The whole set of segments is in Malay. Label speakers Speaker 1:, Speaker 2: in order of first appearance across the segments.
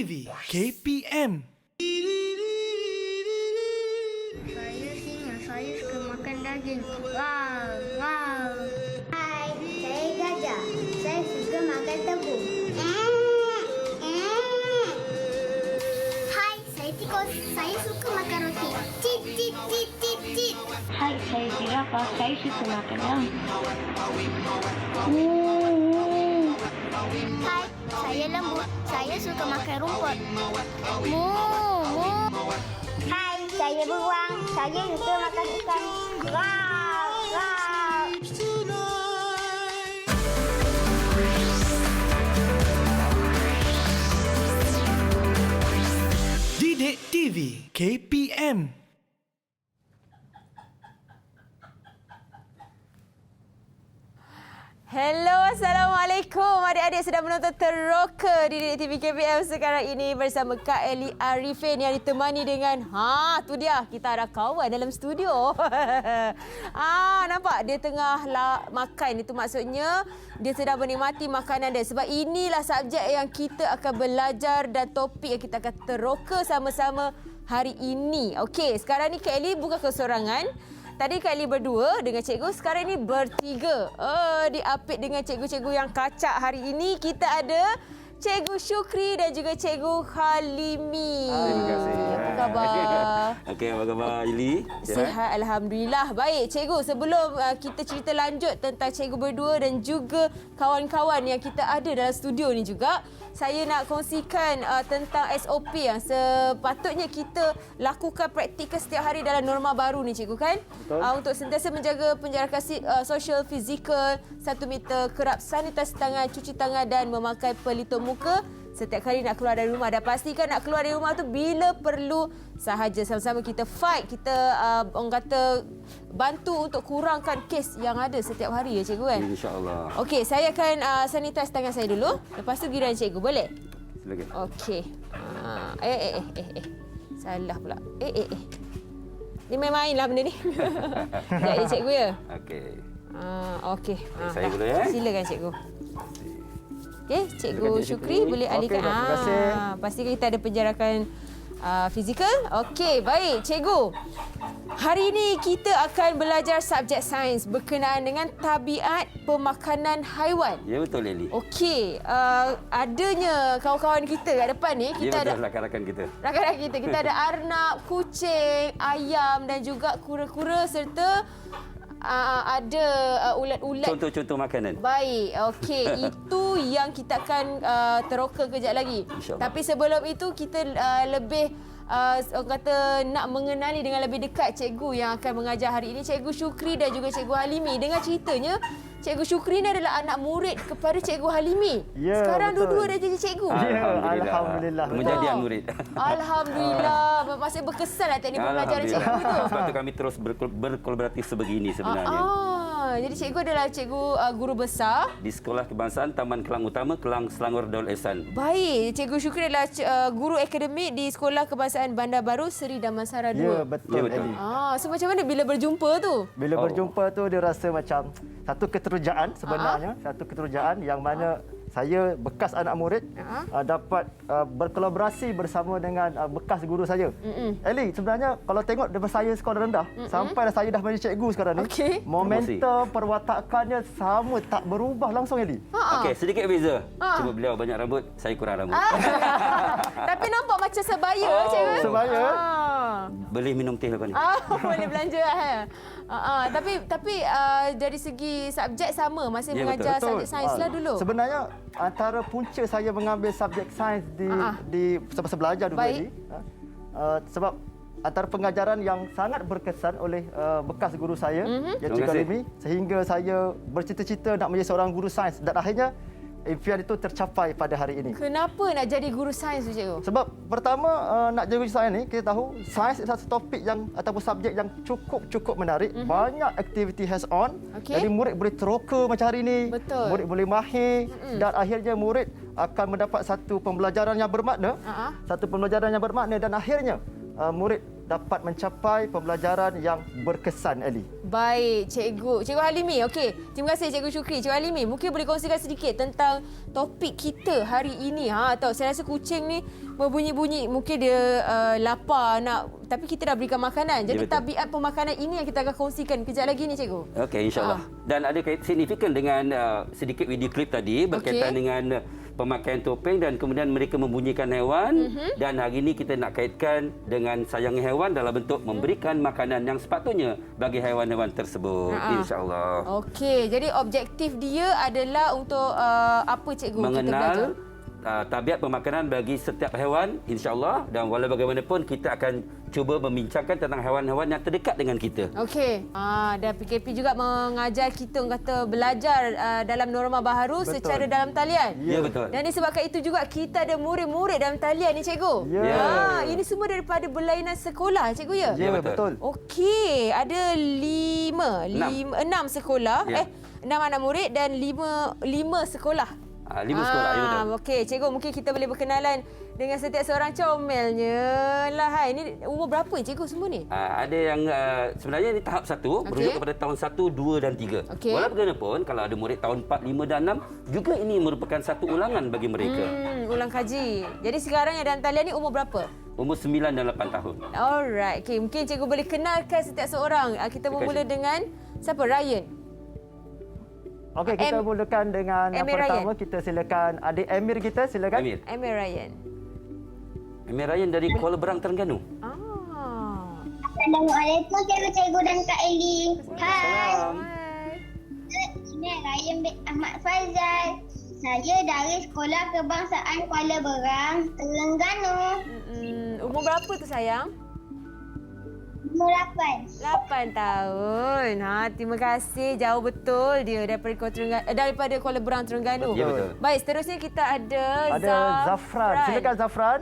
Speaker 1: TV KPM.
Speaker 2: Saya singa, saya suka makan daging. Wow, wow.
Speaker 3: Hai, saya gajah. Saya suka makan tebu. Hai, saya tikus. Saya suka makan roti. Cip, cip, cip, cip, cip.
Speaker 2: Hai, saya zirafah. Saya suka makan lam.
Speaker 3: Hai, saya lembu. Saya suka makan rumput. Mu, mu. Hai, saya beruang. Saya suka makan ikan. Wow, wow.
Speaker 1: Didik TV KPM.
Speaker 4: Hello, Assalamualaikum. Adik-adik sedang menonton Teroka di Didik TV KPM sekarang ini bersama Kak Eli Arifin yang ditemani dengan tu dia, kita ada kawan dalam studio. Nampak dia tengah makan, itu maksudnya dia sedang menikmati makanan dia. Sebab inilah subjek yang kita akan belajar dan topik yang kita akan teroka sama-sama hari ini. Okey, sekarang ni Kak Eli bukan kesorangan. Tadi Kak Eli berdua dengan cikgu, sekarang ini bertiga. Diapit dengan cikgu-cikgu yang kacak. Hari ini kita ada Cikgu Syukri dan juga Cikgu Halimi.
Speaker 5: Terima kasih.
Speaker 4: Apa khabar?
Speaker 5: Okey, apa khabar Ili?
Speaker 4: Sihat, Alhamdulillah. Baik, Cikgu, sebelum kita cerita lanjut tentang Cikgu berdua dan juga kawan-kawan yang kita ada dalam studio ni juga, saya nak kongsikan tentang SOP yang sepatutnya kita lakukan praktikal setiap hari dalam norma baru ni, Cikgu, kan? Untuk sentiasa menjaga penjarakan social, fizikal, 1 meter, kerap sanitasi tangan, cuci tangan dan memakai pelitup muka setiap kali nak keluar dari rumah. Dan pastikan nak keluar dari rumah tu bila perlu sahaja. Sama-sama kita fight, kita orang kata bantu untuk kurangkan kes yang ada setiap hari, ya Cikgu, kan?
Speaker 5: InsyaAllah.
Speaker 4: Okey, saya akan sanitize tangan saya dulu. Lepas tu giliran Cikgu, boleh?
Speaker 5: Silakan.
Speaker 4: Okey. Salah pula. Ni main-main lah benda ni. Sekejap ya Cikgu, ya?
Speaker 5: Okey.
Speaker 4: Okey.
Speaker 5: Saya dulu, ya?
Speaker 4: Silakan Cikgu. Okey, Cikgu
Speaker 5: Silakan, Cikgu
Speaker 4: Syukri
Speaker 5: Syukri.
Speaker 4: boleh alihkan.
Speaker 6: Okey, terima kasih.
Speaker 4: Pastikan kita ada penjarakan fizikal. Okey, baik Cikgu. Hari ini kita akan belajar subjek sains berkenaan dengan tabiat pemakanan haiwan.
Speaker 5: Ya, betul Eli.
Speaker 4: Okey, adanya kawan-kawan kita kat depan ni,
Speaker 5: Ya,
Speaker 4: kita ada
Speaker 5: betul rakan-rakan kita.
Speaker 4: rakan-rakan kita. Kita ada arnab, kucing, ayam dan juga kura-kura serta ada ulat-ulat.
Speaker 5: Contoh-contoh makanan.
Speaker 4: Baik, okey. Itu yang kita akan teroka kejap lagi.
Speaker 5: InsyaAllah.
Speaker 4: Tapi sebelum itu kita lebih orang kata nak mengenali dengan lebih dekat cikgu yang akan mengajar hari ini, Cikgu Syukri dan juga Cikgu Halimi. Dengan ceritanya, Cikgu Syukri ni adalah anak murid kepada Cikgu Halimi.
Speaker 6: Ya,
Speaker 4: Sekarang
Speaker 6: betul.
Speaker 4: dua-dua dah jadi cikgu.
Speaker 6: Ya, Alhamdulillah.
Speaker 5: Menjadian murid.
Speaker 4: Alhamdulillah. Masih berkesan lah teknik pembelajaran cikgu tu.
Speaker 5: Sebab tu kami terus berkolaboratif sebegini sebenarnya.
Speaker 4: Jadi cikgu adalah cikgu guru besar.
Speaker 5: Di Sekolah Kebangsaan Taman Kelang Utama, Kelang, Selangor, Darul Ehsan.
Speaker 4: Baik, Cikgu Syukri adalah guru akademik di Sekolah Kebangsaan Bandar Baru Seri Damansara 2.
Speaker 6: Ya, betul.
Speaker 5: Ya, betul.
Speaker 6: Eli.
Speaker 4: So macam mana bila berjumpa tu?
Speaker 6: Bila berjumpa tu dia rasa macam satu keterujaan sebenarnya, satu keterujaan yang mana saya bekas anak murid dapat berkolaborasi bersama dengan bekas guru saya. Eli, sebenarnya kalau tengok daripada saya sekolah rendah sampai saya dah menjadi cikgu sekarang ni,
Speaker 4: Okey.
Speaker 6: momentum perwatakannya sama, tak berubah langsung, Eli.
Speaker 5: Okey, sedikit beza. Cuma beliau banyak rambut, saya kurang rambut.
Speaker 4: Tapi nampak macam sebaya, cikgu.
Speaker 6: Sebaya.
Speaker 5: Boleh minum teh lepas ni.
Speaker 4: Boleh belanja Tapi dari segi subjek sama, masih
Speaker 5: Ya,
Speaker 4: mengajar
Speaker 5: betul.
Speaker 4: subjek sains lah dulu.
Speaker 6: Sebenarnya antara punca saya mengambil subjek sains di semasa belajar dulu
Speaker 4: Baik.
Speaker 6: ni, sebab antara pengajaran yang sangat berkesan oleh bekas guru saya, iaitu
Speaker 5: Terima kasih.
Speaker 6: Halimi, sehingga saya bercita-cita nak menjadi seorang guru sains dan akhirnya impian itu tercapai pada hari ini.
Speaker 4: Kenapa nak jadi guru sains tu, cikgu?
Speaker 6: Sebab pertama nak jadi guru sains ni, kita tahu sains adalah satu topik yang ataupun subjek yang cukup menarik, banyak aktiviti hands on.
Speaker 4: Okey.
Speaker 6: Jadi murid boleh teroka macam hari ini,
Speaker 4: Betul.
Speaker 6: murid boleh mahir dan akhirnya murid akan mendapat satu pembelajaran yang bermakna, satu pembelajaran yang bermakna dan akhirnya murid dapat mencapai pembelajaran yang berkesan, Ellie.
Speaker 4: Baik, Cikgu. Cikgu Halimi, okey. Terima kasih Cikgu Syukri. Cikgu Halimi, mungkin boleh kongsikan sedikit tentang topik kita hari ini. Atau saya rasa kucing ni berbunyi-bunyi. Mungkin dia lapar nak, tapi kita dah berikan makanan. Jadi tabiat pemakanan ini yang kita akan kongsikan kejap lagi ni, Cikgu.
Speaker 5: Okey, insyaAllah. Dan ada signifikan dengan sedikit video klip tadi berkaitan dengan pemakaian topeng dan kemudian mereka membunyikan hewan. Dan hari ini kita nak kaitkan dengan sayangi hewan dalam bentuk memberikan makanan yang sepatutnya bagi hewan-hewan tersebut. InsyaAllah.
Speaker 4: Okey, jadi objektif dia adalah untuk apa, Cikgu?
Speaker 5: Mengenal tabiat pemakanan bagi setiap hewan, insyaAllah. Dan walau bagaimanapun, kita akan cuba membincangkan tentang hewan-hewan yang terdekat dengan kita.
Speaker 4: Okey. Dan PKP juga mengajar kita, orang kata, belajar dalam norma baharu secara dalam talian.
Speaker 5: Ya, betul.
Speaker 4: Dan disebabkan itu juga kita ada murid-murid dalam talian ni, Cikgu.
Speaker 6: Ya.
Speaker 4: Ini semua daripada berlainan sekolah, Cikgu, ya?
Speaker 6: Ya, betul.
Speaker 4: Okey, ada 6 sekolah.
Speaker 5: Ya.
Speaker 4: 6 anak murid dan 5 sekolah.
Speaker 5: 5 sekolah, ya betul.
Speaker 4: Okey, Cikgu, mungkin kita boleh berkenalan dengan setiap seorang comelnya lah. Hai, ini umur berapa, Cikgu, semua ni?
Speaker 5: Ada yang sebenarnya ini tahap 1, merujuk kepada tahun 1, 2 dan 3.
Speaker 4: Okey.
Speaker 5: Walau bagaimanapun, kalau ada murid tahun 4, 5 dan 6, juga ini merupakan satu ulangan bagi mereka.
Speaker 4: Ulang kaji. Jadi sekarang yang dalam talian ni umur berapa?
Speaker 5: Umur 9 dan 8 tahun.
Speaker 4: Alright. Okay, mungkin Cikgu boleh kenalkan setiap seorang. Kita bermula dengan siapa? Ryan.
Speaker 6: Okey, kita mulakan dengan yang
Speaker 4: Emir
Speaker 6: pertama. Kita silakan adik Emir kita, silakan.
Speaker 4: Emir Ryan.
Speaker 5: Emir Ryan dari Kuala Berang, Terengganu.
Speaker 3: Assalamualaikum cikgu-cikgu dan Kak Eli. Hai.
Speaker 4: Hai.
Speaker 3: Ini Ryan bin Ahmad Faizal. Saya dari Sekolah Kebangsaan Kuala Berang, Terengganu.
Speaker 4: Umur berapa tu, sayang?
Speaker 3: Umur 8.
Speaker 4: 8 tahun. Terima kasih. Jauh betul dia daripada Kuala Berang, Terengganu.
Speaker 5: Ya, betul.
Speaker 4: Baik, seterusnya kita ada
Speaker 6: Zafran. Silakan Zafran.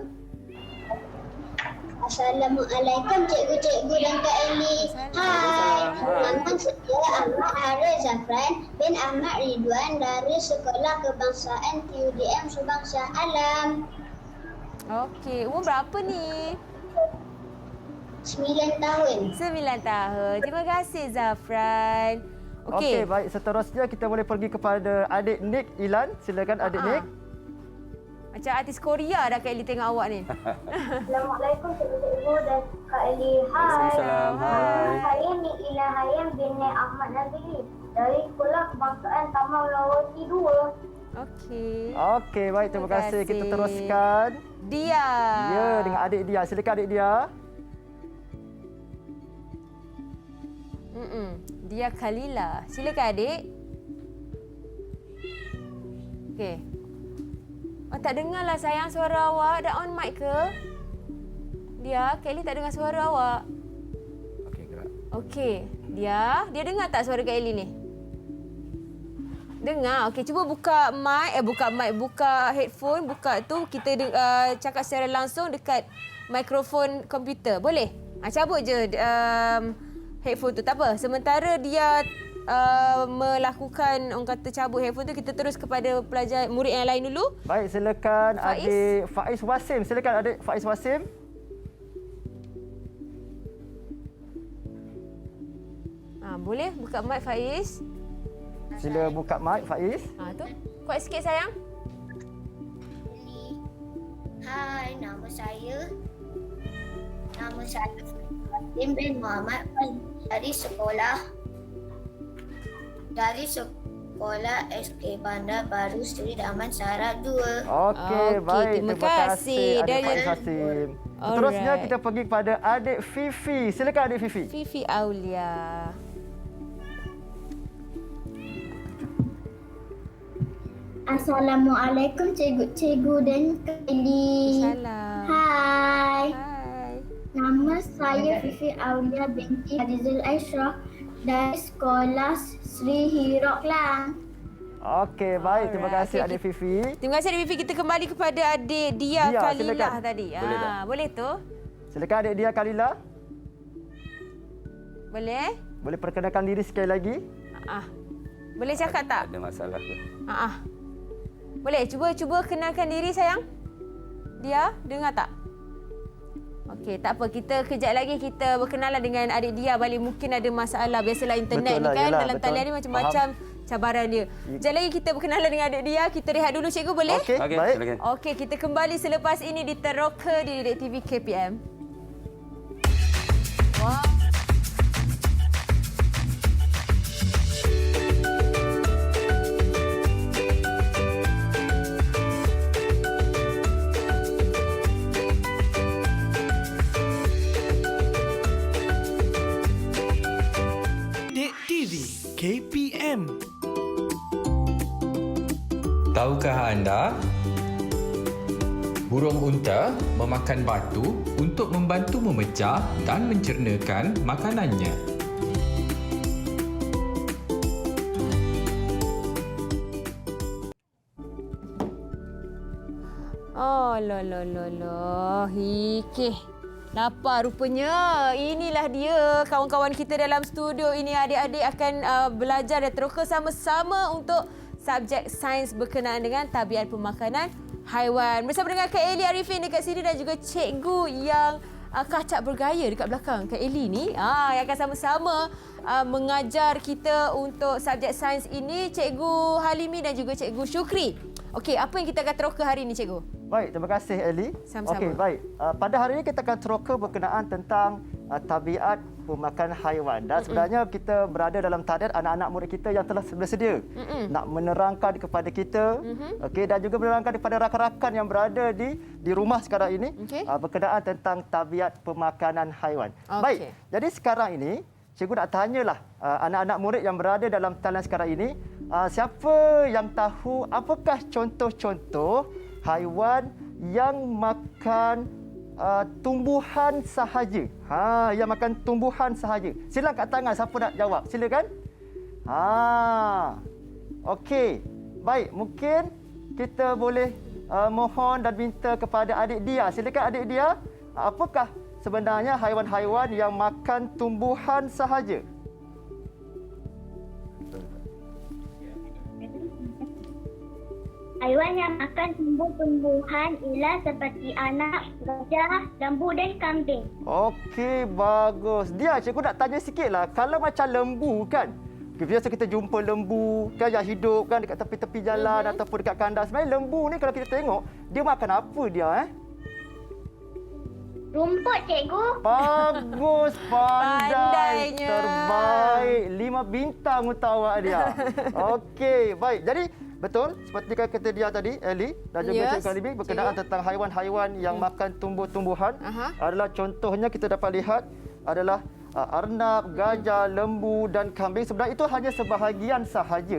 Speaker 3: Assalamualaikum cikgu-cikgu dan Kak Eli. Hai. Nama saya Ahmad Haris Zafran bin Ahmad Ridwan dari Sekolah Kebangsaan TUDM Subang Shah Alam.
Speaker 4: Okey, umur berapa ni?
Speaker 3: 9 tahun.
Speaker 4: 9 tahun. Terima kasih, Zafran.
Speaker 6: Okey, baik. Seterusnya kita boleh pergi kepada adik Nick Ilan. Silakan adik Nick.
Speaker 4: Macam artis Korea dah Kak Eli tengok awak ni.
Speaker 3: Assalamualaikum cikgu-cikgu dan Kak Eli. Hai.
Speaker 5: Waalaikumsalam. Hai.
Speaker 3: Saya Nick Ilan Hayam bin Ahmad Naziri dari Sekolah Kebangsaan Taman Melawati 2.
Speaker 4: Okey.
Speaker 6: Okey, baik. Terima kasih. Kita teruskan.
Speaker 4: Dia.
Speaker 6: Ya, dengan adik dia. Silakan adik dia.
Speaker 4: Dia Khalila. Silakan, adik. Okey. Tak dengarlah, sayang, suara awak. Dah on mic ke? Dia, Kak Eli tak dengar suara awak.
Speaker 5: Okey, gerak.
Speaker 4: Okey. Dia dengar tak suara Kak Eli ni? Dengar. Okey, cuba buka mic, buka headphone, buka tu. Kita cakap secara langsung dekat mikrofon komputer. Boleh? Cabut je headphone tu. Tak apa. Sementara dia melakukan, orang kata, cabut headphone tu, kita terus kepada pelajar murid yang lain dulu.
Speaker 6: Baik, silakan
Speaker 4: Faiz.
Speaker 6: adik Faiz Wasim. Silakan adik Faiz Wasim.
Speaker 4: Boleh buka mic, Faiz?
Speaker 6: Sila buka mic, Faiz.
Speaker 4: Tu. Kuat sikit, sayang.
Speaker 3: Hai, nama saya Fatim bin Muhammad dari sekolah SK Bandar Baru Seri Damansara 2.
Speaker 6: Okey, baik.
Speaker 4: Terima kasih.
Speaker 6: adik
Speaker 4: Dan
Speaker 6: Faiz Wasim. Seterusnya kita pergi kepada adik Fifi. Silakan adik Fifi.
Speaker 4: Fifi Aulia.
Speaker 3: Assalamualaikum cikgu-cikgu dan Kak Eli.
Speaker 4: Salam.
Speaker 3: Hai.
Speaker 4: Hai.
Speaker 3: Nama saya Fifi Aulia binti Hadizul Aisyah dari Sekolah Sri Hiro Klang.
Speaker 6: Okey, baik. Terima kasih adik Fifi.
Speaker 4: Terima kasih, adik Fifi. Kita kembali kepada adik Dia Khalilah
Speaker 6: silakan.
Speaker 4: tadi.
Speaker 5: Boleh tak?
Speaker 4: Boleh tu?
Speaker 6: Silakan adik dia Khalila.
Speaker 4: Boleh?
Speaker 6: Boleh perkenalkan diri sekali lagi.
Speaker 4: Boleh cakap tak?
Speaker 5: Ada masalah ke?
Speaker 4: Boleh. Cuba kenalkan diri, sayang. Dia dengar tak? Okey, tak apa. Kita kejap lagi kita berkenalan dengan adik Dia balik. Mungkin ada masalah. Biasalah internet
Speaker 6: Betul lah,
Speaker 4: ni kan.
Speaker 6: yelah,
Speaker 4: Dalam
Speaker 6: betul.
Speaker 4: talian ni macam-macam cabaran dia. Sekejap lagi kita berkenalan dengan adik Dia. Kita rehat dulu cikgu, boleh?
Speaker 6: Okey,
Speaker 5: Okey,
Speaker 6: baik.
Speaker 5: silakan.
Speaker 4: Okey, kita kembali selepas ini di Teroka di Didik TV KPM. Wah.
Speaker 1: Didik TV KPM.
Speaker 7: Tahukah anda? Burung unta memakan batu untuk membantu memecah dan mencernakan makanannya.
Speaker 4: Oh, hikih. Lapar rupanya. Inilah dia kawan-kawan kita dalam studio ini. Adik-adik akan belajar dan teroka sama-sama untuk subjek sains berkenaan dengan tabiat pemakanan haiwan. Bersama dengan Kak Eli Arifin dekat sini dan juga cikgu yang kacak bergaya dekat belakang. Kak Eli ni yang akan sama-sama mengajar kita untuk subjek sains ini. Cikgu Halimi dan juga cikgu Syukri. Okey, apa yang kita akan teroka hari ini, cikgu?
Speaker 6: Baik, terima kasih Eli.
Speaker 4: Sama-sama.
Speaker 6: Okey, baik. Pada hari ini kita akan teroka berkenaan tentang tabiat pemakan haiwan. Dan sebenarnya kita berada dalam tadad anak-anak murid kita yang telah bersedia nak menerangkan kepada kita, okey, dan juga menerangkan kepada rakan-rakan yang berada di rumah sekarang ini berkenaan tentang tabiat pemakanan haiwan. Baik, jadi sekarang ini cikgu nak tanyalah anak-anak murid yang berada dalam talian sekarang ini, siapa yang tahu apakah contoh-contoh haiwan yang makan tumbuhan sahaja? Yang makan tumbuhan sahaja. Sila angkat tangan siapa nak jawab. Silakan. Okey. Baik, mungkin kita boleh mohon dan minta kepada adik Dia. Silakan adik Dia. Apakah sebenarnya haiwan-haiwan yang makan tumbuhan sahaja?
Speaker 3: Haiwan yang makan tumbuh-tumbuhan ialah seperti anak, gajah, lembu dan kambing.
Speaker 6: Okey, bagus. Dia, cikgu nak tanya sikitlah. Kalau macam lembu kan, biasa kita jumpa lembu kan yang hidup kan dekat tepi-tepi jalan ataupun dekat kandang. Sebenarnya lembu ni kalau kita tengok, dia makan apa dia
Speaker 3: Rumput, cikgu.
Speaker 6: Bagus, pandai.
Speaker 4: Pandainya.
Speaker 6: Terbaik. 5 bintang untuk awak dia. Okey, baik. Jadi betul seperti kata dia tadi, Eli dan juga Cikgu Halimi berkenaan tentang haiwan-haiwan yang makan tumbuh-tumbuhan. Adalah contohnya kita dapat lihat adalah arnab, gajah, lembu dan kambing. Sebenarnya itu hanya sebahagian sahaja.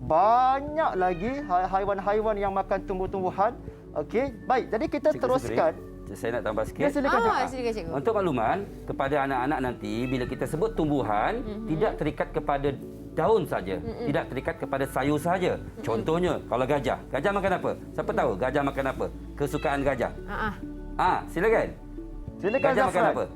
Speaker 6: Banyak lagi haiwan-haiwan yang makan tumbuh-tumbuhan. Okey, baik. Jadi kita teruskan.
Speaker 5: Saya nak tambah sikit.
Speaker 6: Ya, silakan.
Speaker 4: Silakan, cikgu.
Speaker 5: Untuk makluman kepada anak-anak nanti, bila kita sebut tumbuhan, tidak terikat kepada daun saja, tidak terikat kepada sayur saja. Contohnya, kalau gajah makan apa? Siapa tahu gajah makan apa? Kesukaan gajah. Silakan.
Speaker 6: Silakan
Speaker 5: Gajah makan
Speaker 6: Zafran.
Speaker 5: apa?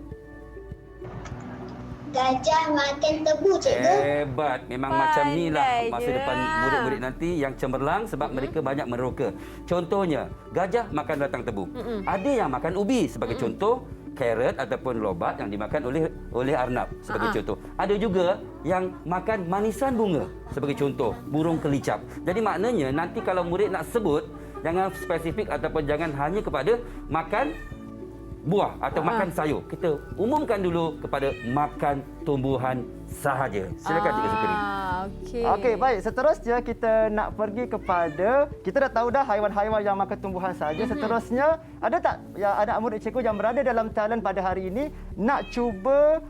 Speaker 3: Gajah makan tebu, cikgu.
Speaker 5: Hebat. Memang macam inilah masa
Speaker 4: Pandainya.
Speaker 5: depan murid-murid nanti yang cemerlang sebab mereka banyak meroka. Contohnya, gajah makan batang tebu. Ada yang makan ubi sebagai contoh, carrot ataupun lobat yang dimakan oleh arnab sebagai contoh. Ada juga yang makan manisan bunga sebagai contoh, burung kelicap. Jadi maknanya nanti kalau murid nak sebut, jangan spesifik ataupun jangan hanya kepada makan buah atau makan sayur. Kita umumkan dulu kepada makan tumbuhan sahaja. Silakan Cikgu Sukri.
Speaker 6: Okey, baik. Seterusnya kita nak pergi kepada, kita dah tahu dah haiwan-haiwan yang makan tumbuhan sahaja. Seterusnya, ada tak yang anak murid cikgu yang berada dalam talian pada hari ini nak cuba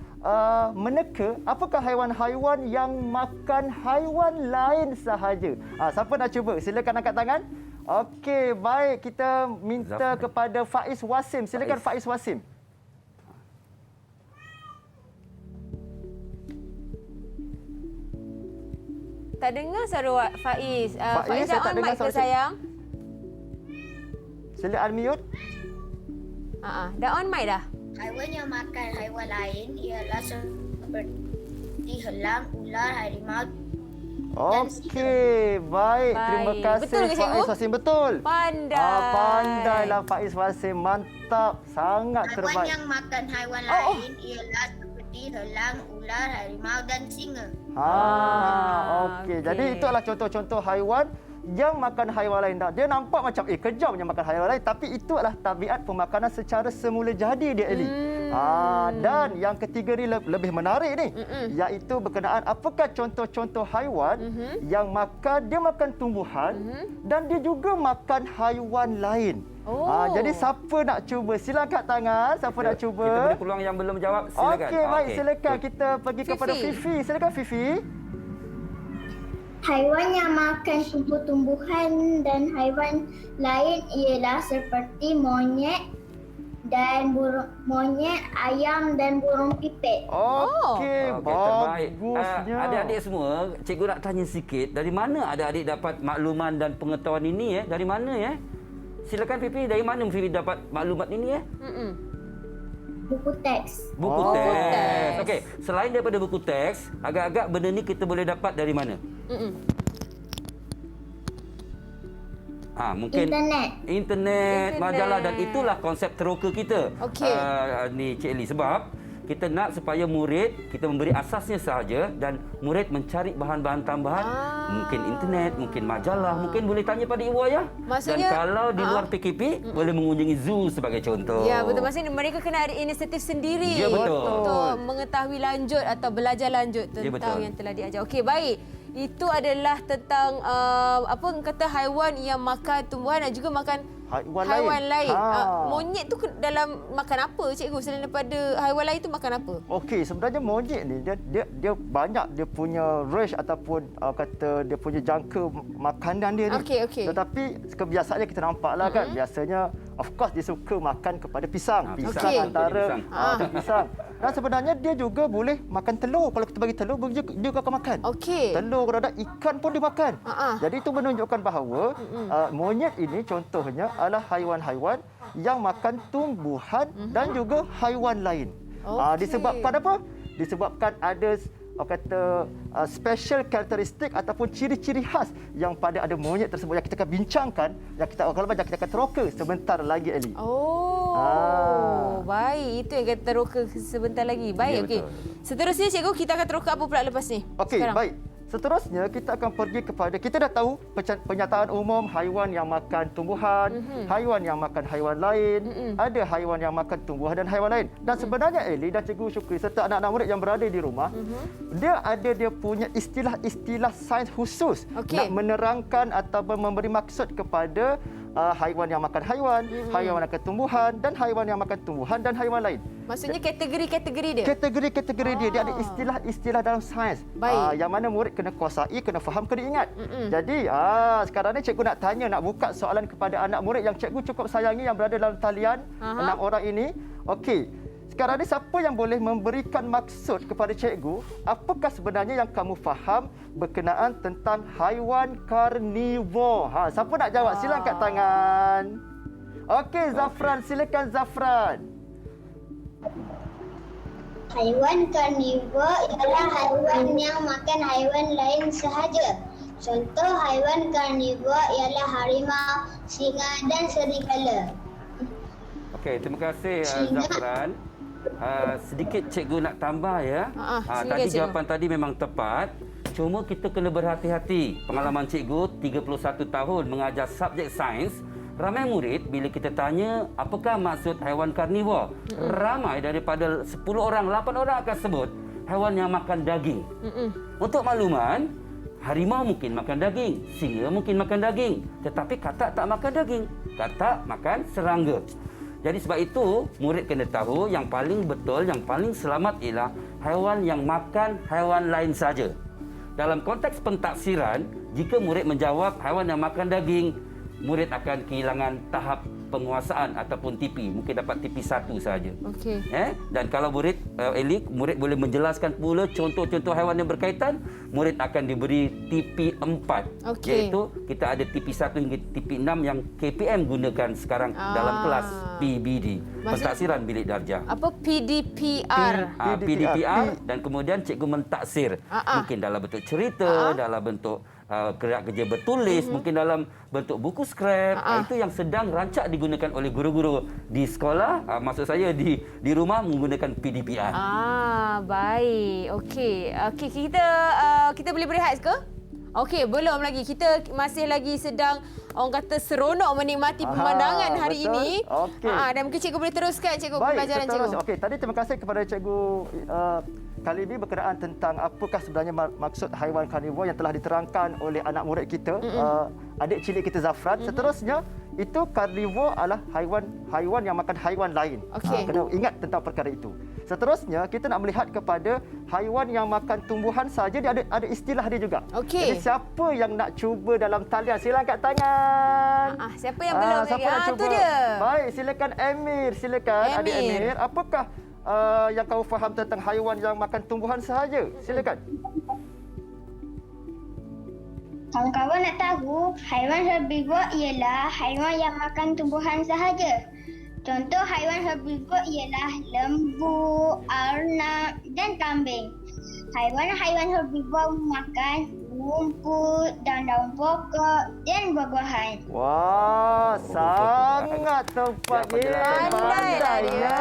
Speaker 6: meneka apakah haiwan-haiwan yang makan haiwan lain sahaja? Siapa nak cuba? Silakan angkat tangan. Okey, baik. Kita minta kepada Faiz Wasim. Silakan Faiz Wasim.
Speaker 4: Tak dengar suara Faiz. Faiz
Speaker 6: saya
Speaker 4: dah
Speaker 6: tak
Speaker 4: on
Speaker 6: dengar
Speaker 4: mic ke
Speaker 6: suara
Speaker 4: sayang?
Speaker 6: Sila unmute.
Speaker 4: Dah on mic dah?
Speaker 8: Haiwan yang makan haiwan lain ialah seperti helang, ular, harimau,
Speaker 6: Okey, baik. Terima
Speaker 4: Baik.
Speaker 6: kasih
Speaker 4: Betul ke, Cikgu?
Speaker 6: Faiz Wasim. Betul.
Speaker 4: Pandai.
Speaker 6: Pandailah Faiz Wasim. Mantap. Sangat
Speaker 2: Haiwan
Speaker 6: terbaik.
Speaker 2: yang makan haiwan lain ialah seperti helang, ular, harimau dan singa.
Speaker 6: Okey. Jadi itulah contoh-contoh haiwan yang makan haiwan lain. Dia nampak macam kejamnya makan haiwan lain, tapi itu adalah tabiat pemakanan secara semula jadi dia, Eli. Dan yang ketiga ni lebih menarik ni, iaitu berkenaan apakah contoh-contoh haiwan yang dia makan tumbuhan dan dia juga makan haiwan lain. Jadi siapa nak cuba? Sila angkat tangan. Siapa nak cuba?
Speaker 5: Kita beri peluang yang belum jawab. Silakan.
Speaker 6: Okey, baik. Silakan kita pergi kepada Fifi. Silakan Fifi.
Speaker 3: Haiwan yang makan tumbuh-tumbuhan dan haiwan lain ialah seperti monyet, ayam dan burung pipit.
Speaker 6: Okey,
Speaker 5: terbaik.
Speaker 6: bagusnya.
Speaker 5: Adik-adik semua, cikgu nak tanya sikit, dari mana adik-adik dapat makluman dan pengetahuan ini? Dari mana? Silakan Fifi, dari mana Fifi dapat maklumat ini?
Speaker 3: Buku teks.
Speaker 5: Buku teks. Okey, selain daripada buku teks, agak-agak benda ni kita boleh dapat dari mana? Mungkin internet, majalah, dan itulah konsep teroka kita.
Speaker 4: Okey.
Speaker 5: Ni Cik Eli, sebab kita nak supaya murid kita memberi asasnya sahaja dan murid mencari bahan-bahan tambahan, mungkin internet, mungkin majalah, mungkin boleh tanya pada ibu ayah.
Speaker 4: Maksudnya,
Speaker 5: dan kalau di luar PKP boleh mengunjungi zoo sebagai contoh.
Speaker 4: Ya, betul. Maksudnya mereka kena ada inisiatif sendiri
Speaker 5: Ya, betul.
Speaker 4: untuk mengetahui lanjut atau belajar lanjut tentang
Speaker 5: betul.
Speaker 4: yang telah diajar. Okey, baik. Itu adalah tentang kata haiwan yang makan tumbuhan dan juga makan haiwan lain. Monyet tu dalam makan apa, cikgu? Selain daripada haiwan lain tu makan apa?
Speaker 6: Okey, sebenarnya monyet ni dia banyak dia punya range ataupun kata dia punya jangka makanan dia ni.
Speaker 4: Okey.
Speaker 6: Tetapi kebiasaannya kita nampaklah kan, biasanya of course dia suka makan kepada pisang. Pisang antara pisang. Dan sebenarnya dia juga boleh makan telur. Kalau kita bagi telur, dia juga akan makan.
Speaker 4: Okey.
Speaker 6: Telur, kalau ada ikan pun dia makan. Jadi itu menunjukkan bahawa monyet ini contohnya adalah haiwan-haiwan yang makan tumbuhan dan juga haiwan lain. Disebabkan apa? Disebabkan ada special karakteristik ataupun ciri-ciri khas yang pada ada monyet tersebut yang kita akan bincangkan, yang kita akan teroka sebentar lagi, Eli.
Speaker 4: Baik. Itu yang kita teroka sebentar lagi. Baik, okey. Seterusnya, cikgu, kita akan teroka apa pula lepas ni?
Speaker 6: Okey, baik. Seterusnya kita akan pergi kepada, kita dah tahu penyataan umum haiwan yang makan tumbuhan, haiwan yang makan haiwan lain, ada haiwan yang makan tumbuhan dan haiwan lain. Dan sebenarnya Eli dan Cikgu Syukri serta anak-anak murid yang berada di rumah, dia punya istilah-istilah sains khusus nak menerangkan atau memberi maksud kepada haiwan yang makan haiwan, haiwan yang makan tumbuhan dan haiwan yang makan tumbuhan dan haiwan lain.
Speaker 4: Maksudnya kategori-kategori dia?
Speaker 6: Kategori-kategori dia. Dia ada istilah-istilah dalam sains. Yang mana murid kena kuasai, kena faham, kena ingat. Jadi, sekarang ni cikgu nak tanya, nak buka soalan kepada anak murid yang cikgu cukup sayangi yang berada dalam talian, 6 orang ini. Okey. Sekarang ni siapa yang boleh memberikan maksud kepada cikgu apakah sebenarnya yang kamu faham berkenaan tentang haiwan karnivor? Siapa nak jawab? Sila angkat tangan. Okey, Zafran, silakan Zafran.
Speaker 3: Haiwan karnivor ialah haiwan yang makan haiwan lain sahaja. Contoh haiwan karnivor ialah harimau, singa dan serigala.
Speaker 5: Okey, terima kasih Zafran. Sedikit cikgu nak tambah ya. Tadi jawapan tadi memang tepat. Cuma kita kena berhati-hati. Pengalaman cikgu 31 tahun mengajar subjek sains. Ramai murid bila kita tanya apakah maksud haiwan karnivor, ramai daripada 10 orang, 8 orang akan sebut haiwan yang makan daging. Untuk makluman, harimau mungkin makan daging, singa mungkin makan daging, tetapi katak tak makan daging. Katak makan serangga. Jadi sebab itu, murid kena tahu yang paling betul, yang paling selamat ialah haiwan yang makan haiwan lain saja. Dalam konteks pentaksiran, jika murid menjawab haiwan yang makan daging, murid akan kehilangan tahap penguasaan ataupun TP. Mungkin dapat TP 1 saja.
Speaker 4: Okey.
Speaker 5: Dan kalau murid murid boleh menjelaskan pula contoh-contoh haiwan yang berkaitan, murid akan diberi TP 4.
Speaker 4: Okey.
Speaker 5: Iaitu kita ada TP 1 hingga TP 6 yang KPM gunakan sekarang dalam kelas PBD. Pentaksiran bilik darjah.
Speaker 4: Apa PDPR?
Speaker 5: PDPR dan kemudian cikgu mentaksir. Mungkin dalam bentuk cerita, dalam bentuk gerak kerja bertulis, mungkin dalam bentuk buku scrap. Itu yang sedang rancak digunakan oleh guru-guru di sekolah, maksud saya di rumah menggunakan PDPR.
Speaker 4: Baik. Okey. Kita boleh berehat ke? Okey, belum lagi. Kita masih lagi sedang orang kata seronok menikmati pemandangan hari
Speaker 6: betul.
Speaker 4: ini.
Speaker 6: Okey.
Speaker 4: Dan mungkin cikgu boleh teruskan cikgu
Speaker 6: Baik,
Speaker 4: pembelajaran
Speaker 6: seterusnya.
Speaker 4: cikgu.
Speaker 6: Okey, tadi terima kasih kepada cikgu kali ini berkenaan tentang apakah sebenarnya maksud haiwan karnivor yang telah diterangkan oleh anak murid kita, adik cilik kita Zafran. Seterusnya, itu karnivor adalah haiwan yang makan haiwan lain.
Speaker 4: Okey.
Speaker 6: Kena ingat tentang perkara itu. Seterusnya, kita nak melihat kepada haiwan yang makan tumbuhan saja, dia ada istilah dia juga.
Speaker 4: Okey.
Speaker 6: Jadi siapa yang nak cuba dalam talian, sila angkat tangan.
Speaker 4: Siapa yang belum
Speaker 6: siapa
Speaker 4: lagi?
Speaker 6: nak
Speaker 4: Tu
Speaker 6: cuba?
Speaker 4: dia.
Speaker 6: Baik, silakan Emir. Silakan adik
Speaker 4: Emir.
Speaker 6: Emir. Apakah yang kau faham tentang haiwan yang makan tumbuhan sahaja? Silakan.
Speaker 3: Kawan-kawan nak tahu, haiwan herbivor ialah haiwan yang makan tumbuhan sahaja. Contoh haiwan herbivor ialah lembu, arnab dan kambing. Haiwan-haiwan herbivor makan rumput dan daun pokok dan buah-buahan.
Speaker 6: Wah, sangat tepat dia.
Speaker 4: Pandailah dia.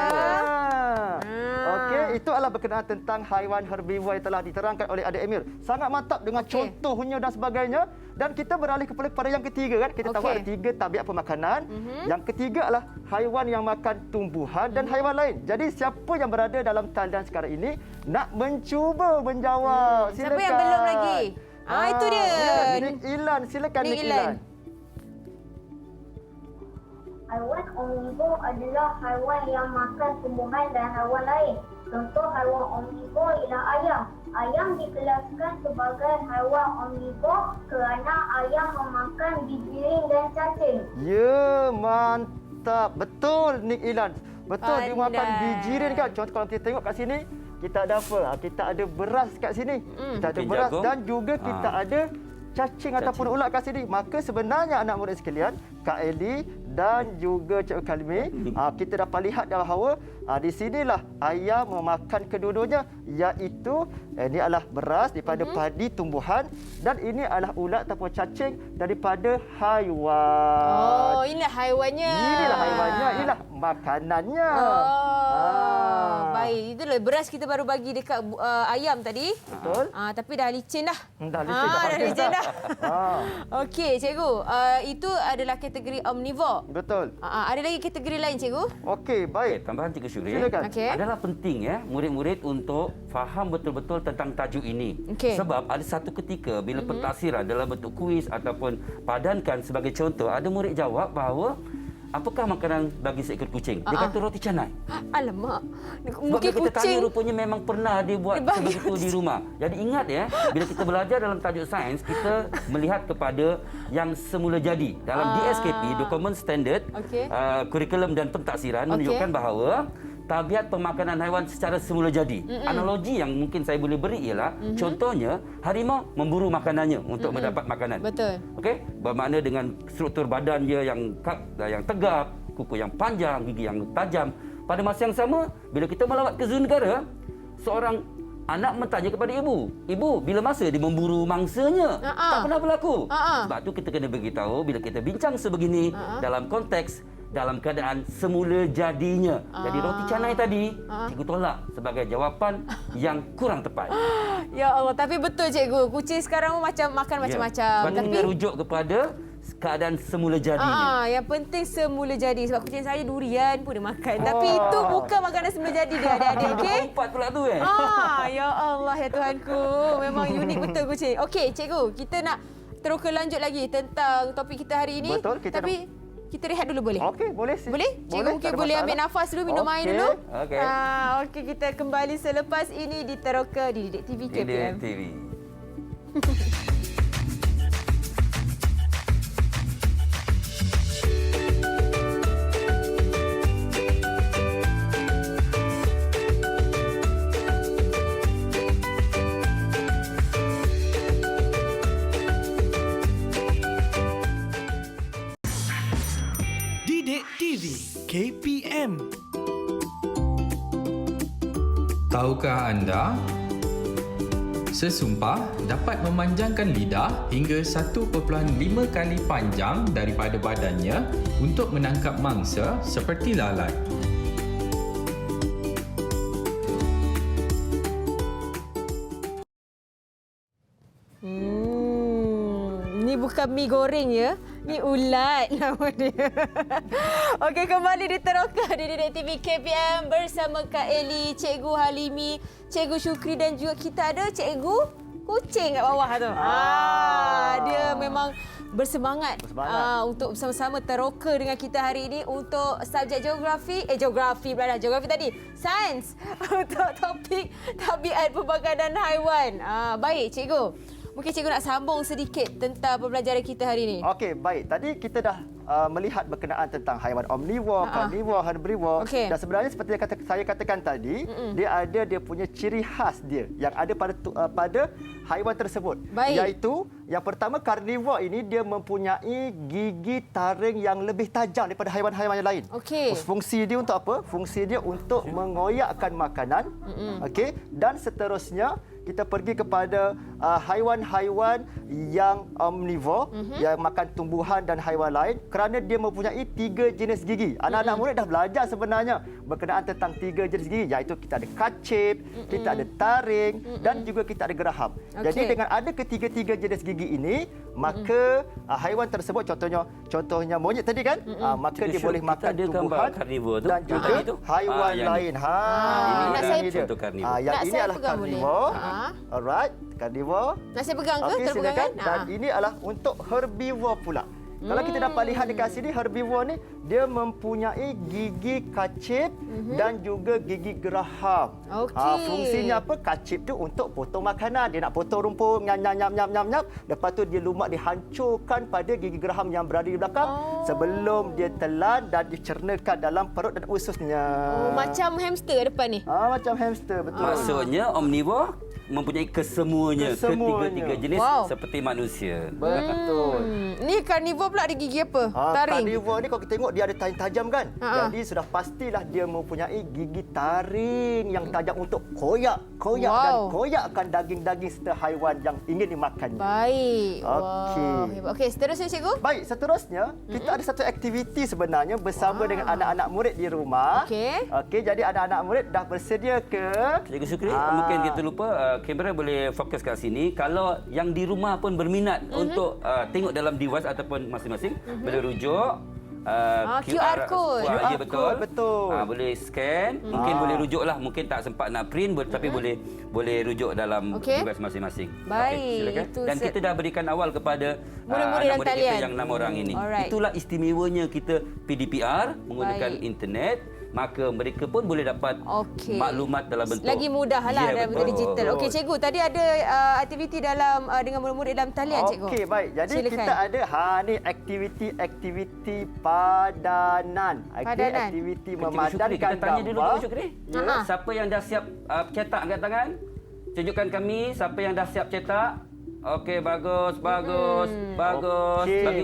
Speaker 6: Okey, itu adalah berkenaan tentang haiwan herbivor yang telah diterangkan oleh adik Emir. Sangat mantap dengan contohnya dan sebagainya. Dan kita beralih kepada yang ketiga kan. Kita tahu ada 3 tabiat pemakanan. Yang ketiga adalah haiwan yang makan tumbuhan dan haiwan lain. Jadi siapa yang berada dalam talian sekarang ini nak mencuba menjawab? Silakan.
Speaker 4: Siapa yang belum lagi? Itu dia.
Speaker 6: Nik Ilan, silakan
Speaker 4: Nik
Speaker 6: Nik
Speaker 4: Ilan.
Speaker 6: Ilan.
Speaker 3: Haiwan omnivor adalah haiwan yang makan tumbuhan dan haiwan lain. Contoh haiwan omnivor ialah ayam. Ayam dikelaskan sebagai haiwan omnivor kerana ayam memakan bijirin dan cacing.
Speaker 6: Ya, mantap. Betul Nik Ilan. Betul, dia makan
Speaker 4: Pandai.
Speaker 6: bijirin kan. Contoh kalau kita tengok kat sini, kita ada apa? Kita ada beras kat sini. Kita ada
Speaker 5: Mungkin
Speaker 6: beras
Speaker 5: jagung.
Speaker 6: dan juga kita ada cacing ataupun ulat kat sini. Maka sebenarnya anak murid sekalian, Kak Eli dan juga Cikgu Kalimi, kita dapat lihat bahawa di sinilah ayam memakan kedua-duanya, iaitu ini adalah beras daripada padi tumbuhan dan ini adalah ulat ataupun cacing daripada haiwan.
Speaker 4: Inilah haiwannya.
Speaker 6: Inilah haiwannya, inilah makanannya.
Speaker 4: Baik. Itulah beras kita baru bagi dekat ayam tadi.
Speaker 6: Betul.
Speaker 4: Tapi dah licin dah.
Speaker 6: Dah licin dah.
Speaker 4: Dah licin dah.
Speaker 6: Ah.
Speaker 4: Okey, cikgu. Itu adalah kategori omnivore.
Speaker 6: Betul.
Speaker 4: Ada lagi kategori lain, cikgu?
Speaker 6: Okey, baik.
Speaker 5: Tambahan Cikgu Syuri.
Speaker 6: Silakan.
Speaker 4: Okey.
Speaker 5: Adalah penting murid-murid untuk faham betul-betul tentang tajuk ini.
Speaker 4: Okey.
Speaker 5: Sebab ada satu ketika bila pentaksiran dalam bentuk kuis ataupun padankan sebagai contoh, ada murid jawab bahawa apakah makanan bagi seekor kucing? Dia kata roti canai.
Speaker 4: Alamak.
Speaker 5: Sebab
Speaker 4: Mungkin
Speaker 5: bila kita tanya
Speaker 4: kucing.
Speaker 5: rupanya memang pernah dia buat
Speaker 4: Dia bagi
Speaker 5: sebegitu di rumah. Jadi ingat ya, bila kita belajar dalam tajuk sains, kita melihat kepada yang semula jadi. Dalam DSKP, Document Standard,
Speaker 4: Okey.
Speaker 5: Kurikulum dan Pentaksiran menunjukkan bahawa tabiat pemakanan haiwan secara semula jadi. Analogi yang mungkin saya boleh beri ialah contohnya harimau memburu makanannya untuk mendapat makanan.
Speaker 4: Betul.
Speaker 5: Okey, bermakna dengan struktur badan dia yang tegap, kuku yang panjang, gigi yang tajam. Pada masa yang sama, bila kita melawat ke zoo negara, seorang anak bertanya kepada ibu, "Ibu, bila masa dia memburu mangsanya?" Tak pernah berlaku. Sebab tu kita kena beritahu bila kita bincang sebegini dalam konteks dalam keadaan semula jadinya. Jadi roti canai tadi cikgu tolak sebagai jawapan yang kurang tepat.
Speaker 4: Ya Allah, tapi betul cikgu. Kucing sekarang macam makan macam-macam.
Speaker 5: Sebab tu kita rujuk kepada keadaan semula jadinya.
Speaker 4: Yang penting semula jadi. Sebab kucing saya durian pun dia makan. Tapi itu bukan makanan semula jadi dia adik-adik. Okey?
Speaker 5: Empat pula tu
Speaker 4: Ya Allah ya Tuhanku. Memang unik betul kucing. Okey, cikgu, kita nak terus lanjut lagi tentang topik kita hari ini.
Speaker 6: Betul, kita
Speaker 4: kita rehat dulu boleh?
Speaker 6: Okey, boleh.
Speaker 4: Boleh? Cikgu mungkin
Speaker 6: tak ada
Speaker 4: boleh ambil
Speaker 6: masalah.
Speaker 4: nafas dulu, minum air dulu.
Speaker 5: Okey.
Speaker 4: Okey, kita kembali selepas ini di Teroka di Didik TV KPM.
Speaker 5: TV.
Speaker 7: Tahukah anda? Sesumpah dapat memanjangkan lidah hingga 1.5 kali panjang daripada badannya untuk menangkap mangsa seperti lalat.
Speaker 4: Ni bukan mi goreng ya. Ni ulat nama dia. Okey, kembali diteroka di Didik TV KPM bersama Kak Eli, Cikgu Halimi, Cikgu Syukri dan juga kita ada Cikgu Kucing kat bawah tu. Dia memang bersemangat, untuk bersama-sama teroka dengan kita hari ini untuk subjek geografi tadi, sains untuk topik tabiat pemakanan haiwan. Baik, Cikgu. Mungkin cikgu nak sambung sedikit tentang pembelajaran kita hari ini.
Speaker 6: Okey, baik. Tadi kita dah melihat berkenaan tentang haiwan omnivore, carnivore, herbivore.
Speaker 4: Okey.
Speaker 6: Dan sebenarnya seperti yang saya katakan tadi, dia punya ciri khas dia yang ada pada haiwan tersebut.
Speaker 4: Baik.
Speaker 6: Iaitu yang pertama, carnivore ini dia mempunyai gigi taring yang lebih tajam daripada haiwan-haiwan yang lain.
Speaker 4: Okey.
Speaker 6: Fungsi dia untuk apa? Fungsi dia untuk mengoyakkan makanan. Okey, dan seterusnya kita pergi kepada haiwan-haiwan yang omnivore, yang makan tumbuhan dan haiwan lain, kerana dia mempunyai 3 jenis gigi. Anak-anak murid dah belajar sebenarnya berkenaan tentang 3 jenis gigi, iaitu kita ada kacip, kita ada taring dan juga kita ada geraham. Jadi dengan ada ketiga-tiga jenis gigi ini, maka haiwan tersebut, contohnya monyet tadi kan, maka dia boleh makan tumbuhan dan juga haiwan lain.
Speaker 4: Nak saya
Speaker 5: contoh karnivore.
Speaker 6: Yang
Speaker 4: Nak
Speaker 6: ini
Speaker 4: saya
Speaker 6: adalah
Speaker 4: pegang boleh?
Speaker 6: karnivore. Alright, karnivore.
Speaker 4: Nak saya pegang ke?
Speaker 6: Okey,
Speaker 4: Terpegang
Speaker 6: silakan.
Speaker 4: kan?
Speaker 6: Dan ini adalah untuk herbivore pula. Kalau kita dapat lihat dekat sini, herbivore ni dia mempunyai gigi kacip dan juga gigi geraham.
Speaker 4: Okey.
Speaker 6: Fungsinya apa? Kacip tu untuk potong makanan. Dia nak potong rumput, nyam. Lepas tu dia lumak dihancurkan pada gigi geraham yang berada di belakang sebelum dia telan dan dicernakan dalam perut dan ususnya.
Speaker 4: Macam hamster depan ni.
Speaker 6: Macam hamster, betul.
Speaker 5: Maksudnya omnivore mempunyai kesemuanya. Ketiga-tiga jenis seperti manusia.
Speaker 6: Betul.
Speaker 4: Ni karnivore pula ada gigi apa? Taring.
Speaker 6: Karnivore ni kalau kita tengok dia ada taring tajam kan. Jadi sudah pastilah dia mempunyai gigi taring yang tajam untuk koyak dan koyakkan daging-daging serta haiwan yang ingin dimakannya.
Speaker 4: Baik.
Speaker 6: Okey.
Speaker 4: Okey, seterusnya cikgu?
Speaker 6: Baik, seterusnya kita ada satu aktiviti sebenarnya bersama dengan anak-anak murid di rumah. Okey, jadi anak-anak murid dah bersedia ke?
Speaker 5: Cikgu Syukri, mungkin kita lupa kamera boleh fokus kat sini. Kalau yang di rumah pun berminat untuk tengok dalam device ataupun masing-masing, boleh rujuk
Speaker 4: QR code.
Speaker 5: Ya, betul.
Speaker 6: Betul.
Speaker 5: Boleh scan, mungkin boleh rujuklah, mungkin tak sempat nak print tapi boleh rujuk dalam device masing-masing.
Speaker 4: Baik,
Speaker 5: silakan. Dan kita dah berikan awal kepada
Speaker 4: murid-murid dalam
Speaker 5: murid
Speaker 4: talian
Speaker 5: kita yang 6 orang ini. Itulah istimewanya kita PDPR menggunakan internet. Maka mereka pun boleh dapat maklumat dalam bentuk
Speaker 4: lagi mudahlah dalam bentuk digital. Okey, cikgu, tadi ada aktiviti dalam dengan murid-murid dalam talian, cikgu.
Speaker 6: Okey, baik. Jadi kita ada ni aktiviti padanan. Aktiviti memadankan
Speaker 5: kita tanya dulu
Speaker 6: gambar.
Speaker 5: Syukri. Siapa yang dah siap cetak angkat tangan? Tunjukkan kami siapa yang dah siap cetak. Okey, bagus.
Speaker 6: Okey.
Speaker 5: Bagi